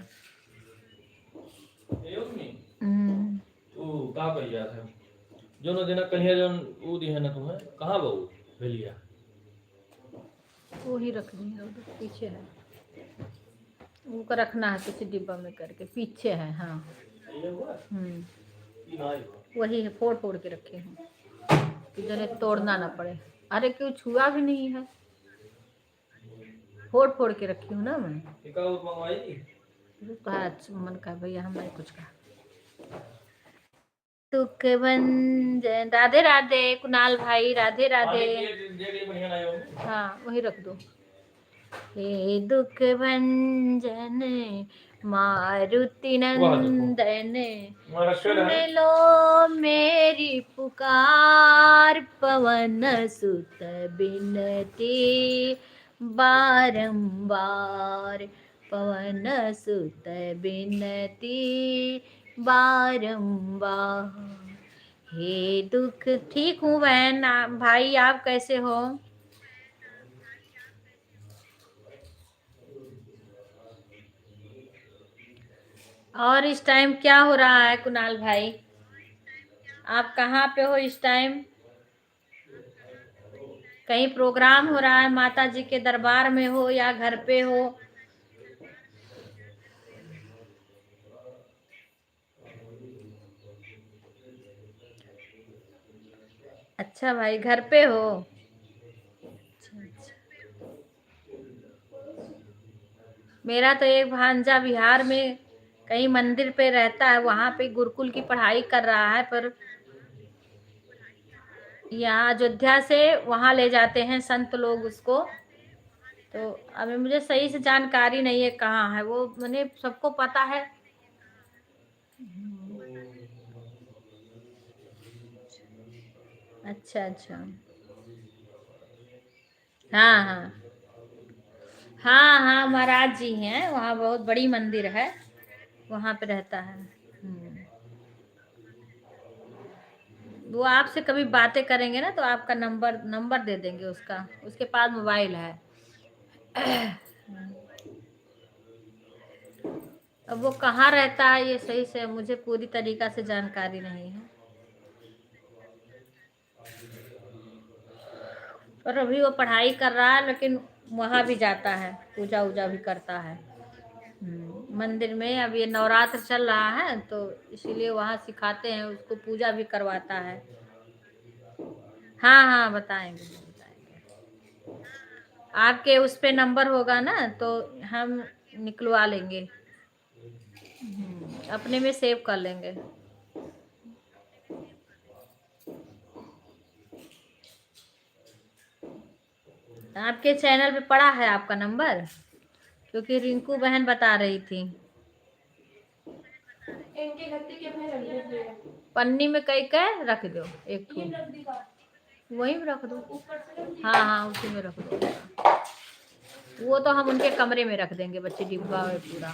तू का कर जात है जो न देना कहिया जो ऊ दी है ना तुम्हें कहाँ बहु भेलिया वो ही रख दी है, उधर पीछे है, वो का रखना है किसी डिब्बा में करके, पीछे है। हाँ ये हुआ ई नहीं हुआ वही है, फोड़ फोड़ के रखे हूँ कि जने तोड़ना ना पड़े। अरे क्यों छुआ भी नहीं है, फोड़ फोड़ के रखी हूँ ना मैं। एका और मंगवाई थी तो अच्छा मन का भैया, हम नहीं कुछ कहा। दुख भंजन राधे राधे कुणाल भाई, राधे राधे। देख बढ़िया नहीं हो। हाँ वही रख दो। हे दुख भंजन मारुति नंदन सुन लो मेरी पुकार, पवन सुत बिनती बारंबार, पवन सुत बिनती बारंबार। हे दुख। ठीक हूँ बहन, भाई आप कैसे हो? और इस टाइम क्या हो रहा है कुणाल भाई, आप कहाँ पे हो इस टाइम? कहीं प्रोग्राम हो रहा है, माता जी के दरबार में हो या घर पे हो? अच्छा भाई घर पे हो। मेरा तो एक भांजा बिहार में कहीं मंदिर पे रहता है, वहां पे गुरुकुल की पढ़ाई कर रहा है, पर यहाँ अयोध्या से वहां ले जाते हैं संत लोग उसको। तो अभी मुझे सही से जानकारी नहीं है कहाँ है वो, मैंने सबको पता है। अच्छा अच्छा। हाँ हाँ। हाँ हाँ, महाराज जी हैं वहाँ, बहुत बड़ी मंदिर है, वहाँ पे रहता है। वो आपसे कभी बातें करेंगे ना तो आपका नंबर नंबर दे देंगे उसका, उसके पास मोबाइल है। अब वो कहाँ रहता है ये सही से मुझे पूरी तरीका से जानकारी नहीं है, पर अभी वो पढ़ाई कर रहा है, लेकिन वहाँ भी जाता है, पूजा वूजा भी करता है। मंदिर में अब ये नवरात्र चल रहा है तो इसीलिए वहाँ सिखाते हैं उसको, पूजा भी करवाता है। हाँ हाँ, बताएंगे बताएंगे। आपके उस पे नंबर होगा ना तो हम निकलवा लेंगे। अपने में सेव कर लेंगे। आपके चैनल पे पड़ा है आपका नंबर, क्योंकि रिंकू बहन बता रही थी। इनके गत्ते के में रख दीजिएगा। पन्नी में कई कह रख दो, एक ये ठो रख दी का वहीं पे रख दो। ऊपर से रख दी। हाँ हाँ, उसी में रख दो। वो तो हम उनके कमरे में रख देंगे, बच्चे डिब्बा है पूरा,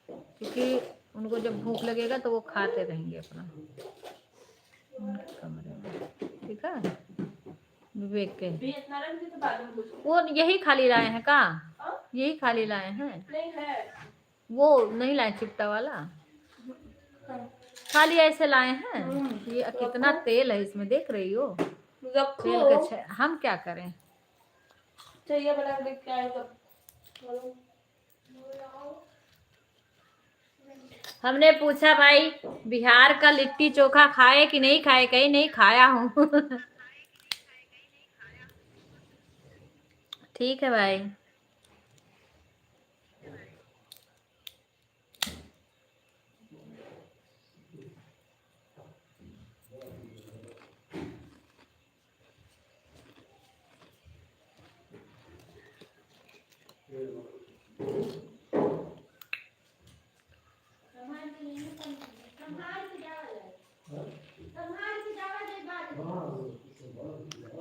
क्योंकि उनको जब भूख लगेगा तो वो खाते रहेंगे अपना उनके कमरे में। ठीक है, विवेक के भी इतना रख दी तो बाद में पूछो। वो यही खाली लाए हैं का? हाँ? यही खाली लाए हैं, नहीं है। वो नहीं लाए चिपटा वाला, हाँ। खाली ऐसे लाए हैं। ये कितना तेल है इसमें, देख रही हो? तेल रखो। का हम क्या करें। चाहिए बना देख के आए तब। बोलो। हमने पूछा भाई बिहार का लिट्टी चोखा खाए कि नहीं खाए, कहीं नहीं खाया हूँ। ठीक है भाई।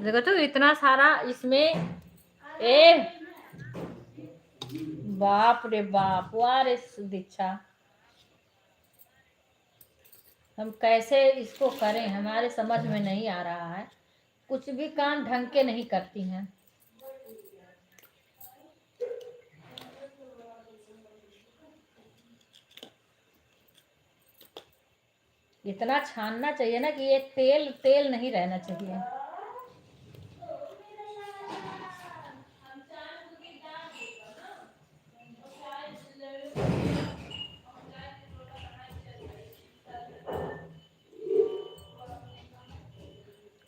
देखो तो इतना सारा इसमें, ए बाप रे बाप, वाह रे दीक्षा, हम कैसे इसको करें, हमारे समझ में नहीं आ रहा है, कुछ भी काम ढंग के नहीं करती हैं। इतना छानना चाहिए ना कि ये तेल तेल नहीं रहना चाहिए।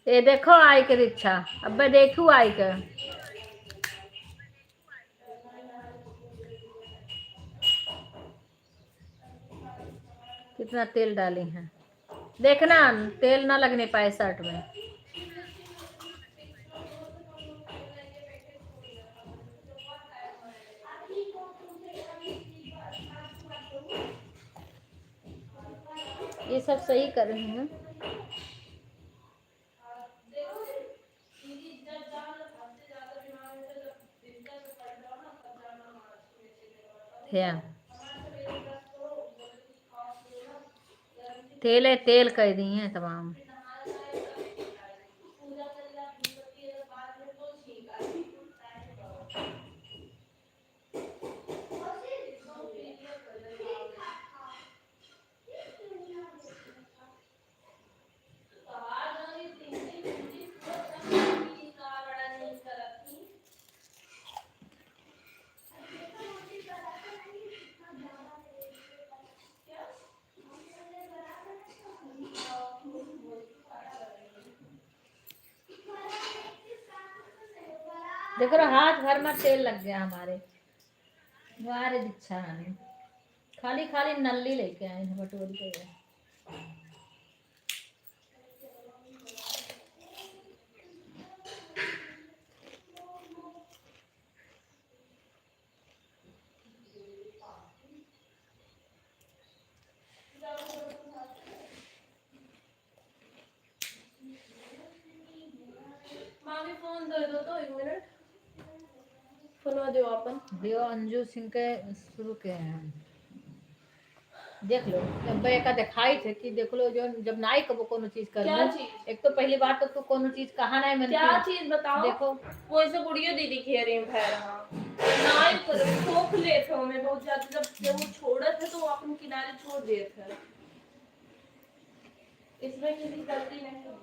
ये देखो आई के दीक्षा, अब देखू आई के, कितना तेल डाली हैं, देखना तेल ना लगने पाए शर्ट में। ये सब सही कर रही हैं। तेल है, तेल कह दी हैं तमाम। देखो हाथ भर में तेल लग गया हमारे। वारे दीक्षा रानी खाली खाली नल्ली लेके आए हैं बटोरी के लिए। मामी फोन दे दो तो 1 मिनट फोन दो अपन दियो अंजू सिंह के शुरू के हैं देख लो जब का दिखाई थे कि देख लो जो जब नाई कबो कोनो चीज कर क्या लो चीज एक तो पहली बात तो कोनो चीज कहा नहीं मिलती क्या चीज बताओ देखो वो ऐसे गुड़ियो दीदी खेरे में भै रहा नाई पर ठोक ले थे हमें बहुत ज्यादा जब वो छोड़े थे तो वो अपन किनारे छोड़ दिए थे इसमें किसी गलती नहीं है।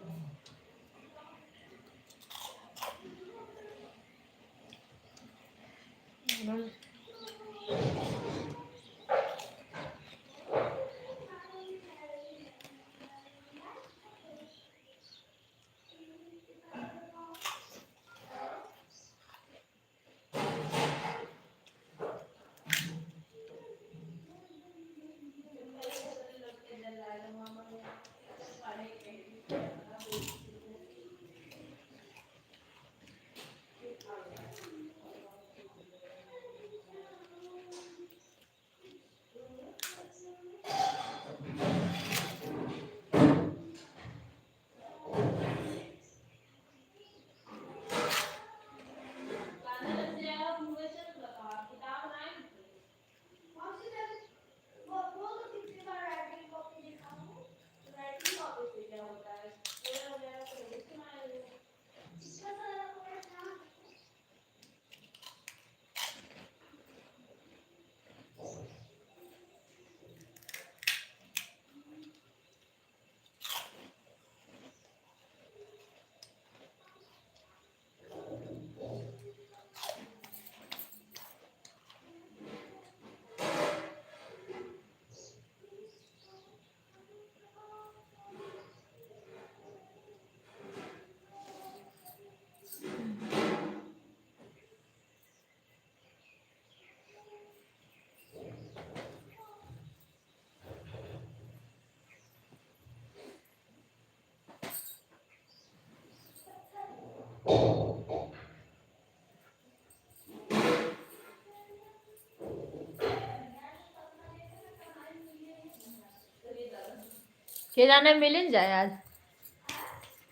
किराने मिल ही जाए आज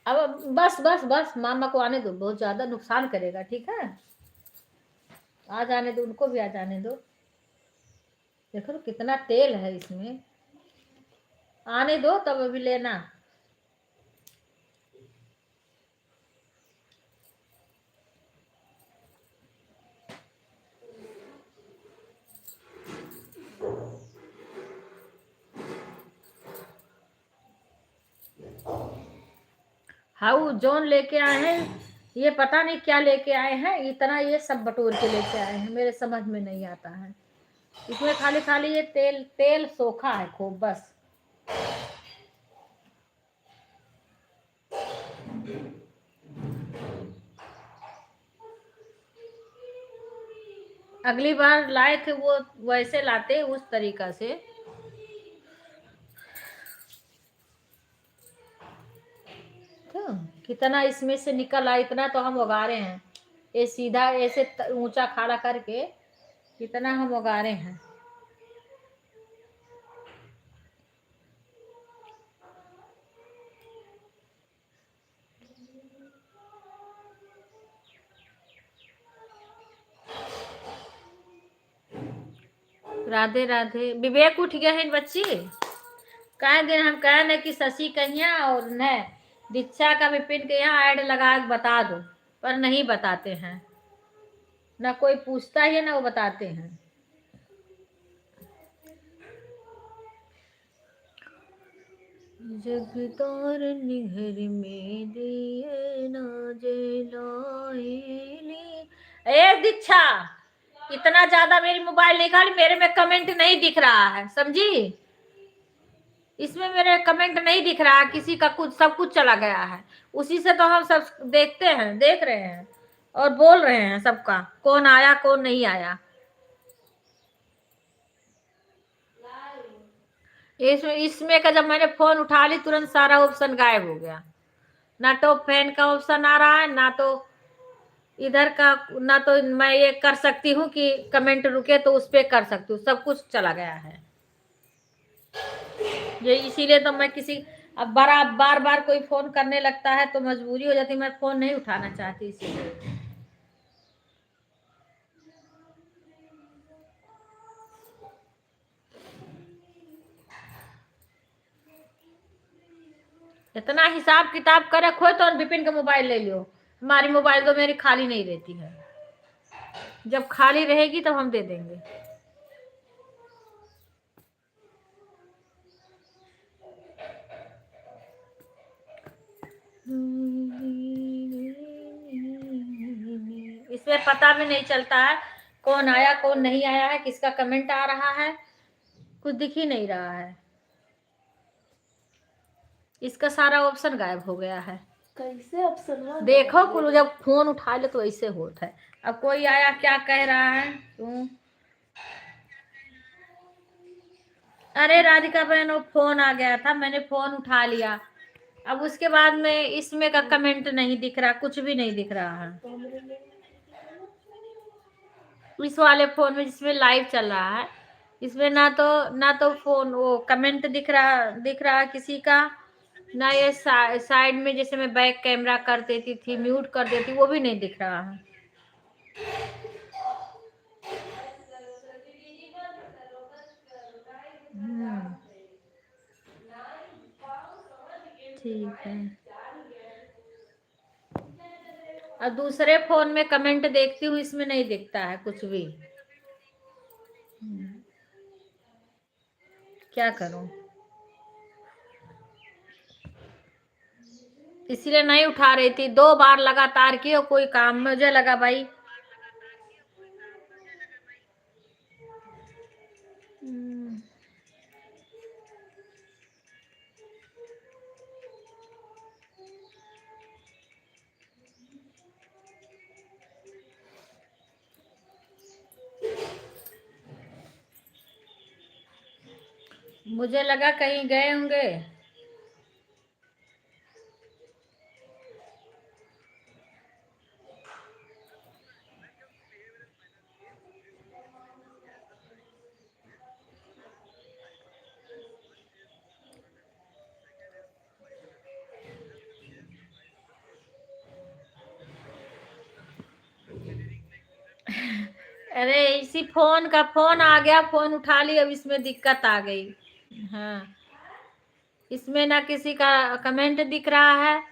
अब बस बस बस मामा को आने दो बहुत ज्यादा नुकसान करेगा ठीक है आ जाने दो उनको भी आ जाने दो देखो तो कितना तेल है इसमें आने दो तब अभी लेना हाउ जोन लेके आए हैं ये पता नहीं क्या लेके आए हैं इतना ये सब बटोर के लेके आए हैं मेरे समझ में नहीं आता है इसमें खाली खाली ये तेल तेल सोखा है खूब बस अगली बार लाए थे वो वैसे लाते उस तरीका से तो कितना इसमें से निकल आया इतना तो हम उगारे हैं ये सीधा ऐसे ऊंचा खड़ा करके कितना हम उगारे हैं राधे राधे विवेक उठ गया है बच्ची कह दिन हम कह न कि शशि कहिया और न दीक्षा का विपिन के यहाँ ऐड लगा के बता दो पर नहीं बताते हैं न कोई पूछता ही है ना वो बताते हैं जगतार निहर में दिए ना जलाएली ए दीक्षा इतना ज्यादा मेरी मोबाइल निकाल मेरे में कमेंट नहीं दिख रहा है समझी इसमें मेरे कमेंट नहीं दिख रहा किसी का कुछ सब कुछ चला गया है उसी से तो हम सब देखते हैं देख रहे हैं और बोल रहे हैं सबका कौन आया कौन नहीं आया इसमें का जब मैंने फोन उठा ली तुरंत सारा ऑप्शन गायब हो गया। ना तो फैन का ऑप्शन आ रहा है, ना तो इधर का, ना तो मैं ये कर सकती हूँ कि कमेंट रुके तो उस पर कर सकती हूँ, सब कुछ चला गया है। ये इसीलिए तो मैं किसी, अब बार बार कोई फोन करने लगता है तो मजबूरी हो जाती है, मैं फोन नहीं उठाना चाहती इसीलिए। इतना हिसाब किताब कर रखो तो विपिन का मोबाइल ले लियो। हमारी मोबाइल तो मेरी खाली नहीं रहती है, जब खाली रहेगी तब हम दे देंगे। इसमें पता भी नहीं चलता है कौन आया कौन नहीं आया है, किसका कमेंट आ रहा है, कुछ दिख ही नहीं रहा है। इसका सारा ऑप्शन गायब हो गया है। कैसे ऑप्शन हुआ? देखो कुल जब फोन उठा ले तो ऐसे होता है। अब कोई आया क्या कह रहा है क्यों? अरे राधिका बहन, वो फोन आ गया था, मैंने फोन उठा लिया। अब उसके बाद में इसमें का कमेंट नहीं दिख रहा, कुछ भी नहीं दिख रहा है इस वाले फोन में जिसमें लाइव चल रहा है। इसमें ना तो फोन वो कमेंट दिख रहा किसी का, ना ये साइड में जैसे मैं बैक कैमरा कर देती थी, म्यूट कर देती, वो भी नहीं दिख रहा है। ठीक है। और दूसरे फोन में कमेंट देखती हूँ, इसमें नहीं दिखता है कुछ भी। क्या करूं? इसीलिए नहीं उठा रही थी। 2 बार लगातार की और कोई काम, मुझे लगा भाई मुझे लगा कहीं गए होंगे। अरे इसी फोन आ गया, फोन उठा ली, अब इसमें दिक्कत आ गई। हाँ, इसमें ना किसी का कमेंट दिख रहा है,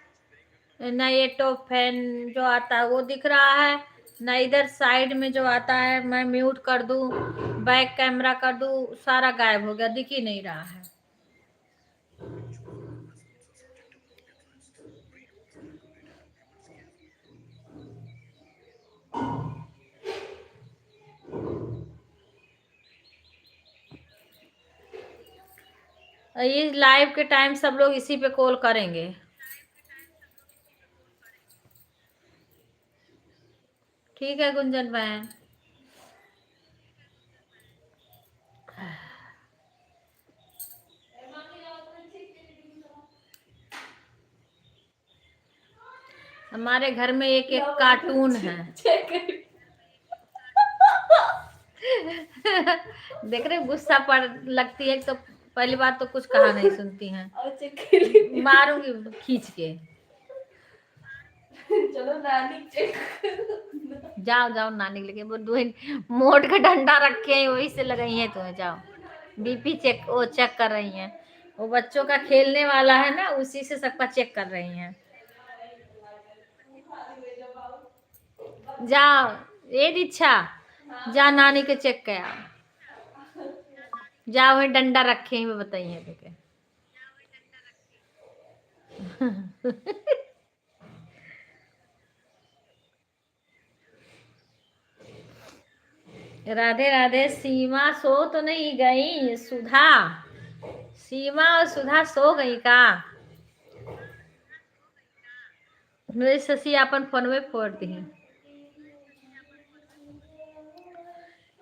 ना ये टॉप फैन जो आता है वो दिख रहा है, ना इधर साइड में जो आता है मैं म्यूट कर दूं, बैक कैमरा कर दूं, सारा गायब हो गया, दिख ही नहीं रहा है। ये लाइव के टाइम सब लोग इसी पे कॉल करेंगे। ठीक है गुंजन बहन। हमारे घर में एक एक कार्टून है। देख रहे गुस्सा पड़ लगती है तो पहली बात तो कुछ कहा नहीं सुनती हैं, मारूंगी खींच के। चलो नानी चेक। जाओ नानी लेके, वो मोट का डंडा रखे हैं वही से लगाई है तुम्हें। जाओ बीपी चेक कर रही हैं। वो बच्चों का खेलने वाला है ना, उसी से सबका चेक कर रही हैं। जाओ ये दीक्षा, जा नानी के चेक किया। जाओ वही डंडा रखे हैं, मैं बताइए देखे। राधे राधे। सीमा सो तो नहीं गई? सीमा और सुधा सो गई का? मेरी ससी अपन फोन में फोड़ दी।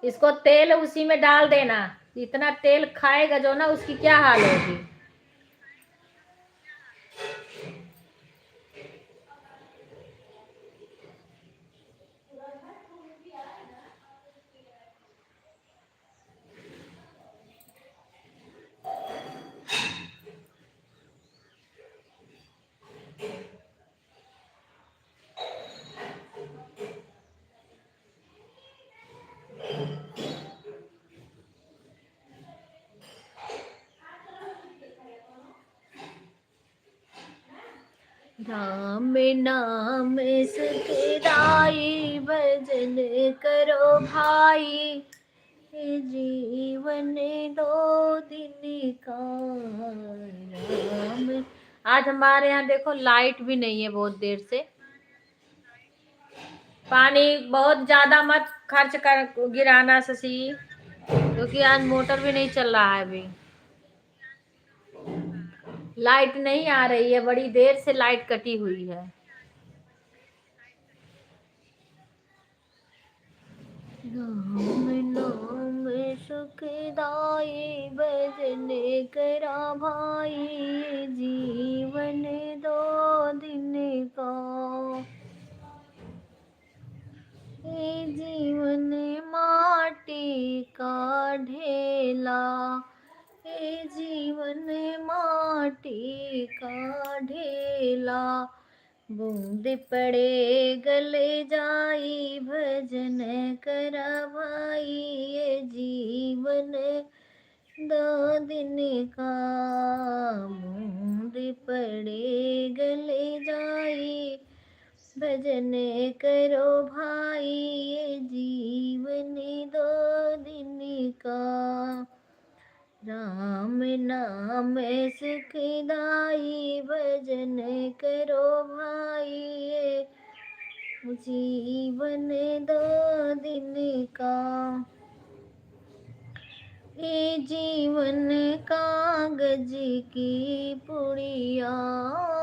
इसको तेल उसी में डाल देना, इतना तेल खाएगा जो ना, उसकी क्या हाल होगी। राम नाम सुखदाई, भजन करो भाई, जीवन दो दिन का। राम। आज हमारे यहाँ देखो लाइट भी नहीं है बहुत देर से। पानी बहुत ज्यादा मत खर्च कर गिराना शशि, क्योंकि आज मोटर भी नहीं चल रहा है अभी। लाइट नहीं आ रही है, बड़ी देर से लाइट कटी हुई है। राम नाम सुखदाई, भजन करा भाई, जीवन दो दिन का। ये जीवन माटी का ढेला, ये जीवन माटी का ढेला, बूंद पड़े गले जाई, भजन करा भाई, ये जीवन दो दिन का। बूंद पड़े गले जाई, भजन करो भाई, ये जीवन दो दिन का। राम नाम सुखदाई, भजन करो भाई, ये जीवन दो दिन का। ये जीवन कागज की पुड़िया,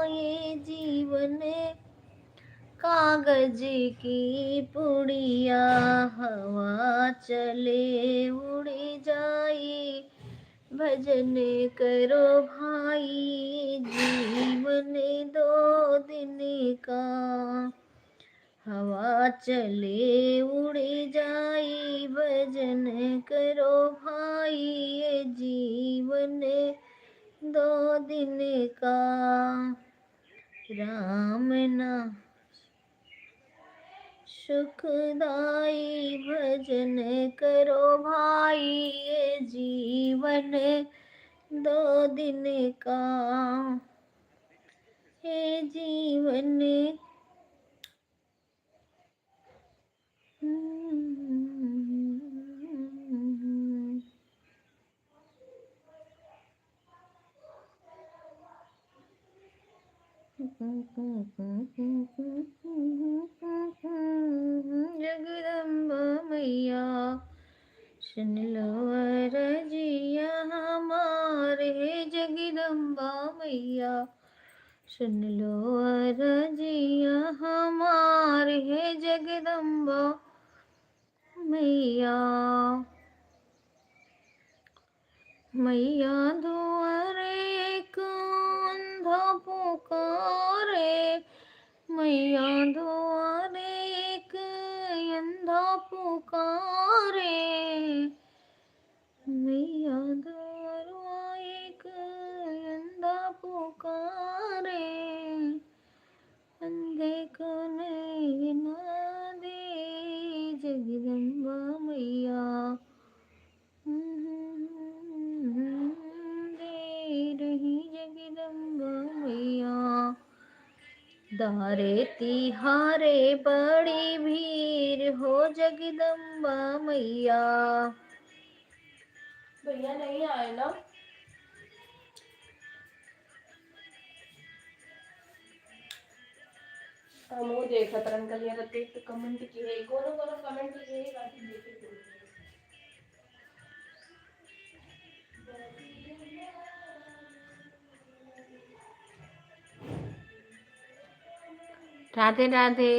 ये जीवन कागज की पुड़िया, हवा चले उड़ जाई, भजन करो भाई, जीवन दो दिन का। हवा चले उड़ जाई, भजन करो भाई, ये जीवन दो दिन का। राम नाम सुखदाई, भजन करो भाई, ये जीवन दो दिन का। ये जीवन जगदम्बा मैया, सुन लो अरजिया हमारे, जगदम्बा मैया, सुन लो अरजिया हमारे, जगदम्बा मैया। मैया दुआरे एक अंधा पुकारे, मैया दुआरे एक अंधा पुकारे, मैया दुआरा एक अंधा पुकारे, अंधे को नहीं ना दे जगदम्बा मैया। दे रही जगदम्बा मैया। दारे तिहारे बड़ी भीड़ हो, जगदम्बा मैया। भैया नहीं आए ना। हम वो देखत रन कल यार, देख तो कमेंट किए, कोनो कोनो कमेंट किए बाकी देखे तो। राधे राधे।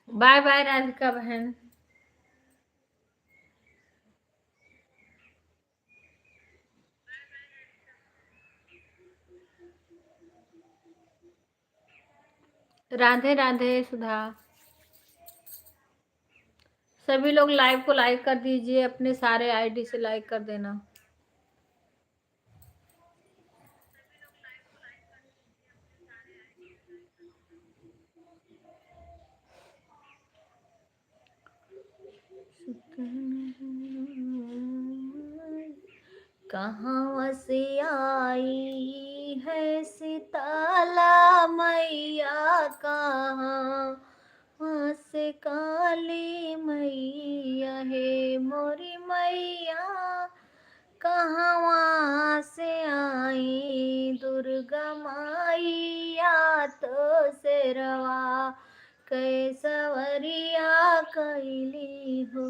बाय बाय राधिका बहन। राधे राधे सुधा। सभी लोग लाइव को लाइक कर दीजिए, अपने सारे आईडी से लाइक कर देना। कहाँ से आई है सीताला मैया, कहाँ से काली मैया है मोरी मैया, कहाँ से आई दुर्गा मैया तो शेरवा कैसवरिया कैली हो।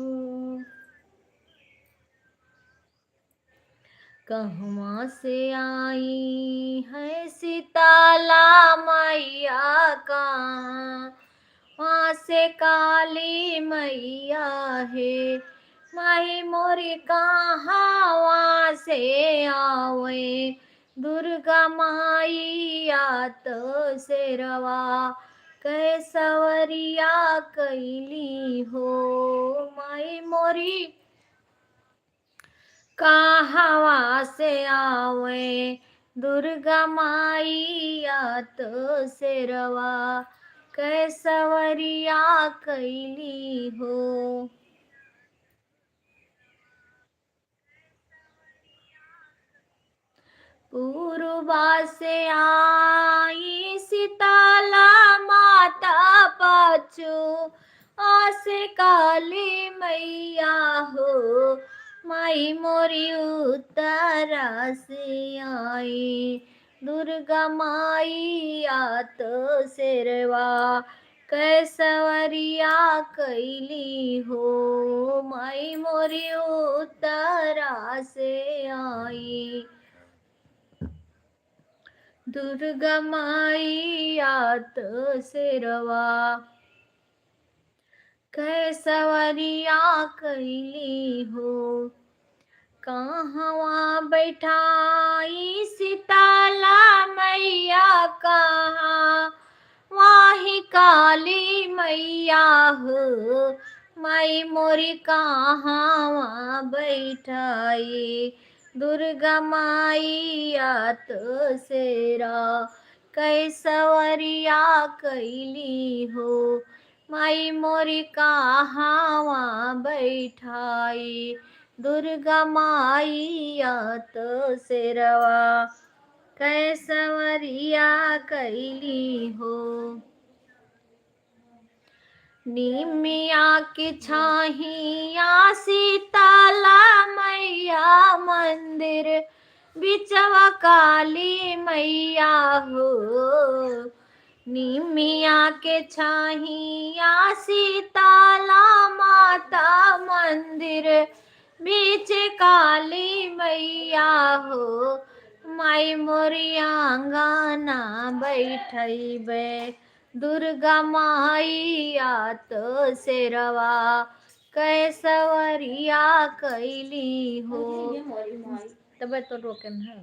कहवा से आई है सीताला मैया, कहाँ से काली मैया है माही मोरी, कहाँ से आवे दुर्गा मैया तो शेरवा कैसवरिया कैली हो माई मोरी, कहाँ से आवे दुर्गा मैया तो शेरवा कैसवरिया कैली हो। पूर्वा से आई सीताला माता, पाछू आसे काली मैया हो माई मोरी, उत्तरा से आई दुर्गा मैया तो शेरवा कैसवरिया कैली हो माई मोरी, उत्तरा से आई दुर्गा मैया तो शेरवा कैसवरिया कैली हो। कहाँ बैठाई सीताला मैया, कहाँ वाही काली मैया हो माई मोरी, कहाँ बैठाई दुर्गा मैया तो शेरा कैसवरिया कैली हो माई मोरी, कहाँ बैठाई दुर्गा मैया तो शेरवा कैसवरिया कैली हो। निमिया के छाहिया सीताला मैया मंदिर, बिचवा काली मैया हो निमिया के छाहिया सीताला माता मंदिर, बीच काली मैया हो माई मोरी, आंगना बैठैबे दुर्गा मैया तो शेरवा कैसवरिया कैली हो। तब तो रोकन है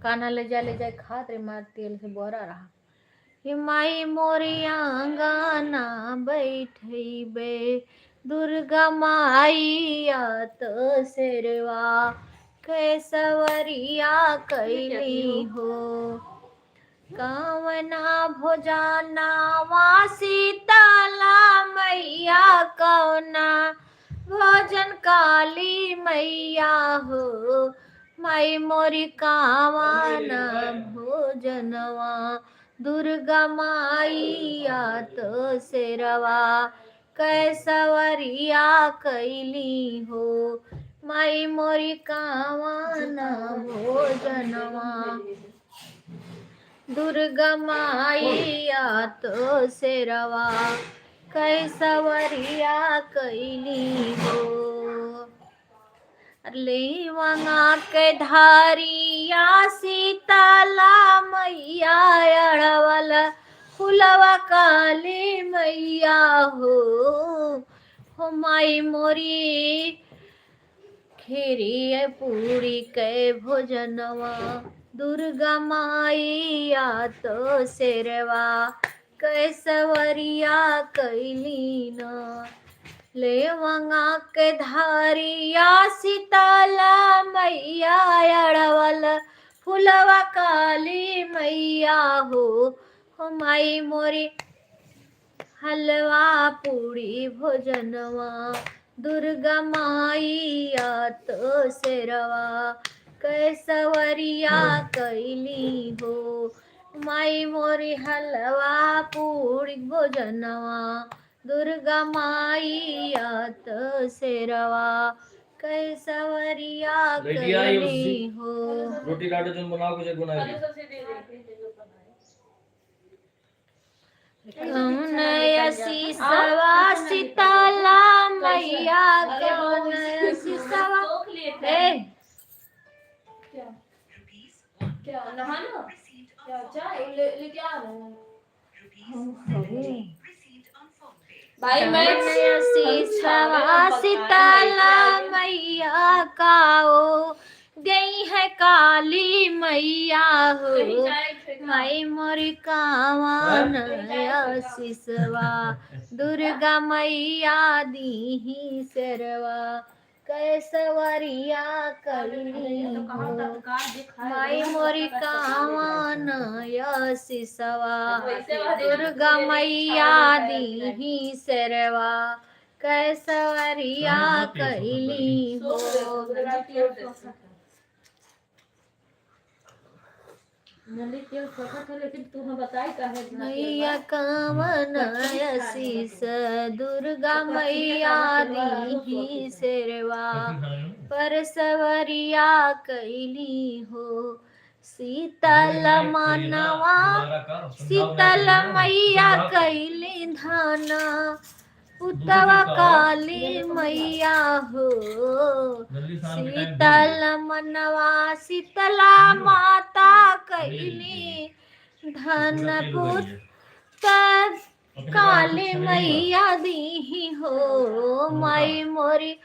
काना ले जाए खात रे मार तेल से बोरा रहा। ये माई मोरी आंगना बैठैबे दुर्गा मैया तो शेरवा कैसवरिया कैली हो। कवना भोजाना वा सीताला मैया, कवना भोजन काली मैया हो माई मोरी, कावना भोजनवा दुर्गा मैया तो शेरवा कैसवरिया कैली हो माई मोरी, कावना भोजनवा दुर्गा मैया तो शेरवा कैसवरिया कैली हो। लेवंगा के धारिया सीताला मैया, अड़वल फुलवा काली मैया हो माई मोरी खीरी पूरी के भोजनवा दुर्गा माईया तो शेरवा कैसवरिया कैली न लेवंगा के धारिया सीताला मैया अड़वल फुलवा काली मैया हो माई मोरी हलवा पूरी भोजनवा दुर्गा माईया तो शेरवा कैसवरिया कैली हो माई मोरी हलवा पूरी भोजनवा दुर्गा माईया तो शेरवा कैसवरिया रेडी आई कैली उससे। हो रोटी लाडू जो बनाओ कुछ गुना कल सबसे दे देते जो बनाए कौन ऐसी सवा सीताला मैया कौन ऐसी सवा सोख लिए थे ए क्या क्या नहाना क्या चाय लेके आ रहे हैं भाई मैं कौन ऐसी सवा सीताला मैया काओ गई है काली मैया हो माई मोरी कावन सिसवा दुर्गा मैया दीही शेरवा कैसवरिया कली हो माई मोरी कावन सिसवा दुर्गा मैया दीही शेरवा कैसवरिया कली हो लेकिन तुम्हें बताई का है मैया कावन शीस दुर्गा मैया दीही शेरवा परसवरिया कैली हो शीतल मनवा शीतल मैया कैली धाना उतवा काली मैया हो शीतल मनवा शीतला माता कैली धन पुत्र काली मैया दीही हो माई मोरी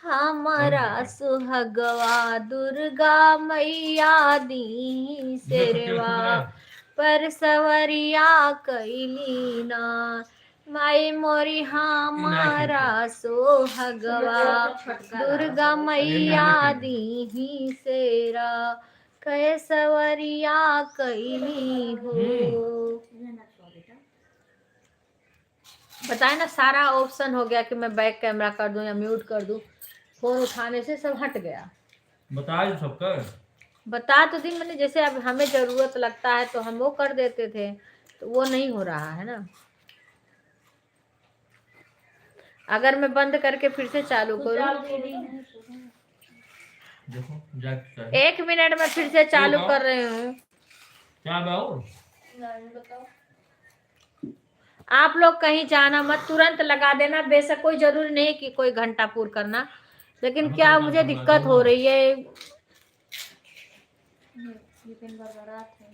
हमारा सुहगवा दुर्गा मैया दी शेरवा परसवरिया कैली ना माई मोरी हमारा सोहगवा दुर्गा मैया दीही शेरा कैसवरिया कैली हो। बताए ना सारा ऑप्शन हो गया कि मैं बैक कैमरा कर दूं या म्यूट कर दूं, फोन उठाने से सब हट गया। बताया सबका बता तो दी मैंने, जैसे अब हमें जरूरत लगता है तो हम वो कर देते थे, तो वो नहीं हो रहा है ना। अगर मैं बंद करके फिर से चालू करूं, देखो जाके 1 मिनट में फिर से चालू कर रही हूँ। क्या बाओ बताओ आप लोग कहीं जाना मत, तुरंत लगा देना। बेशक कोई जरूरी नहीं कि कोई घंटा पूर्ण करना, लेकिन क्या मुझे दिक्कत हो रही है। दिन भर बारात है।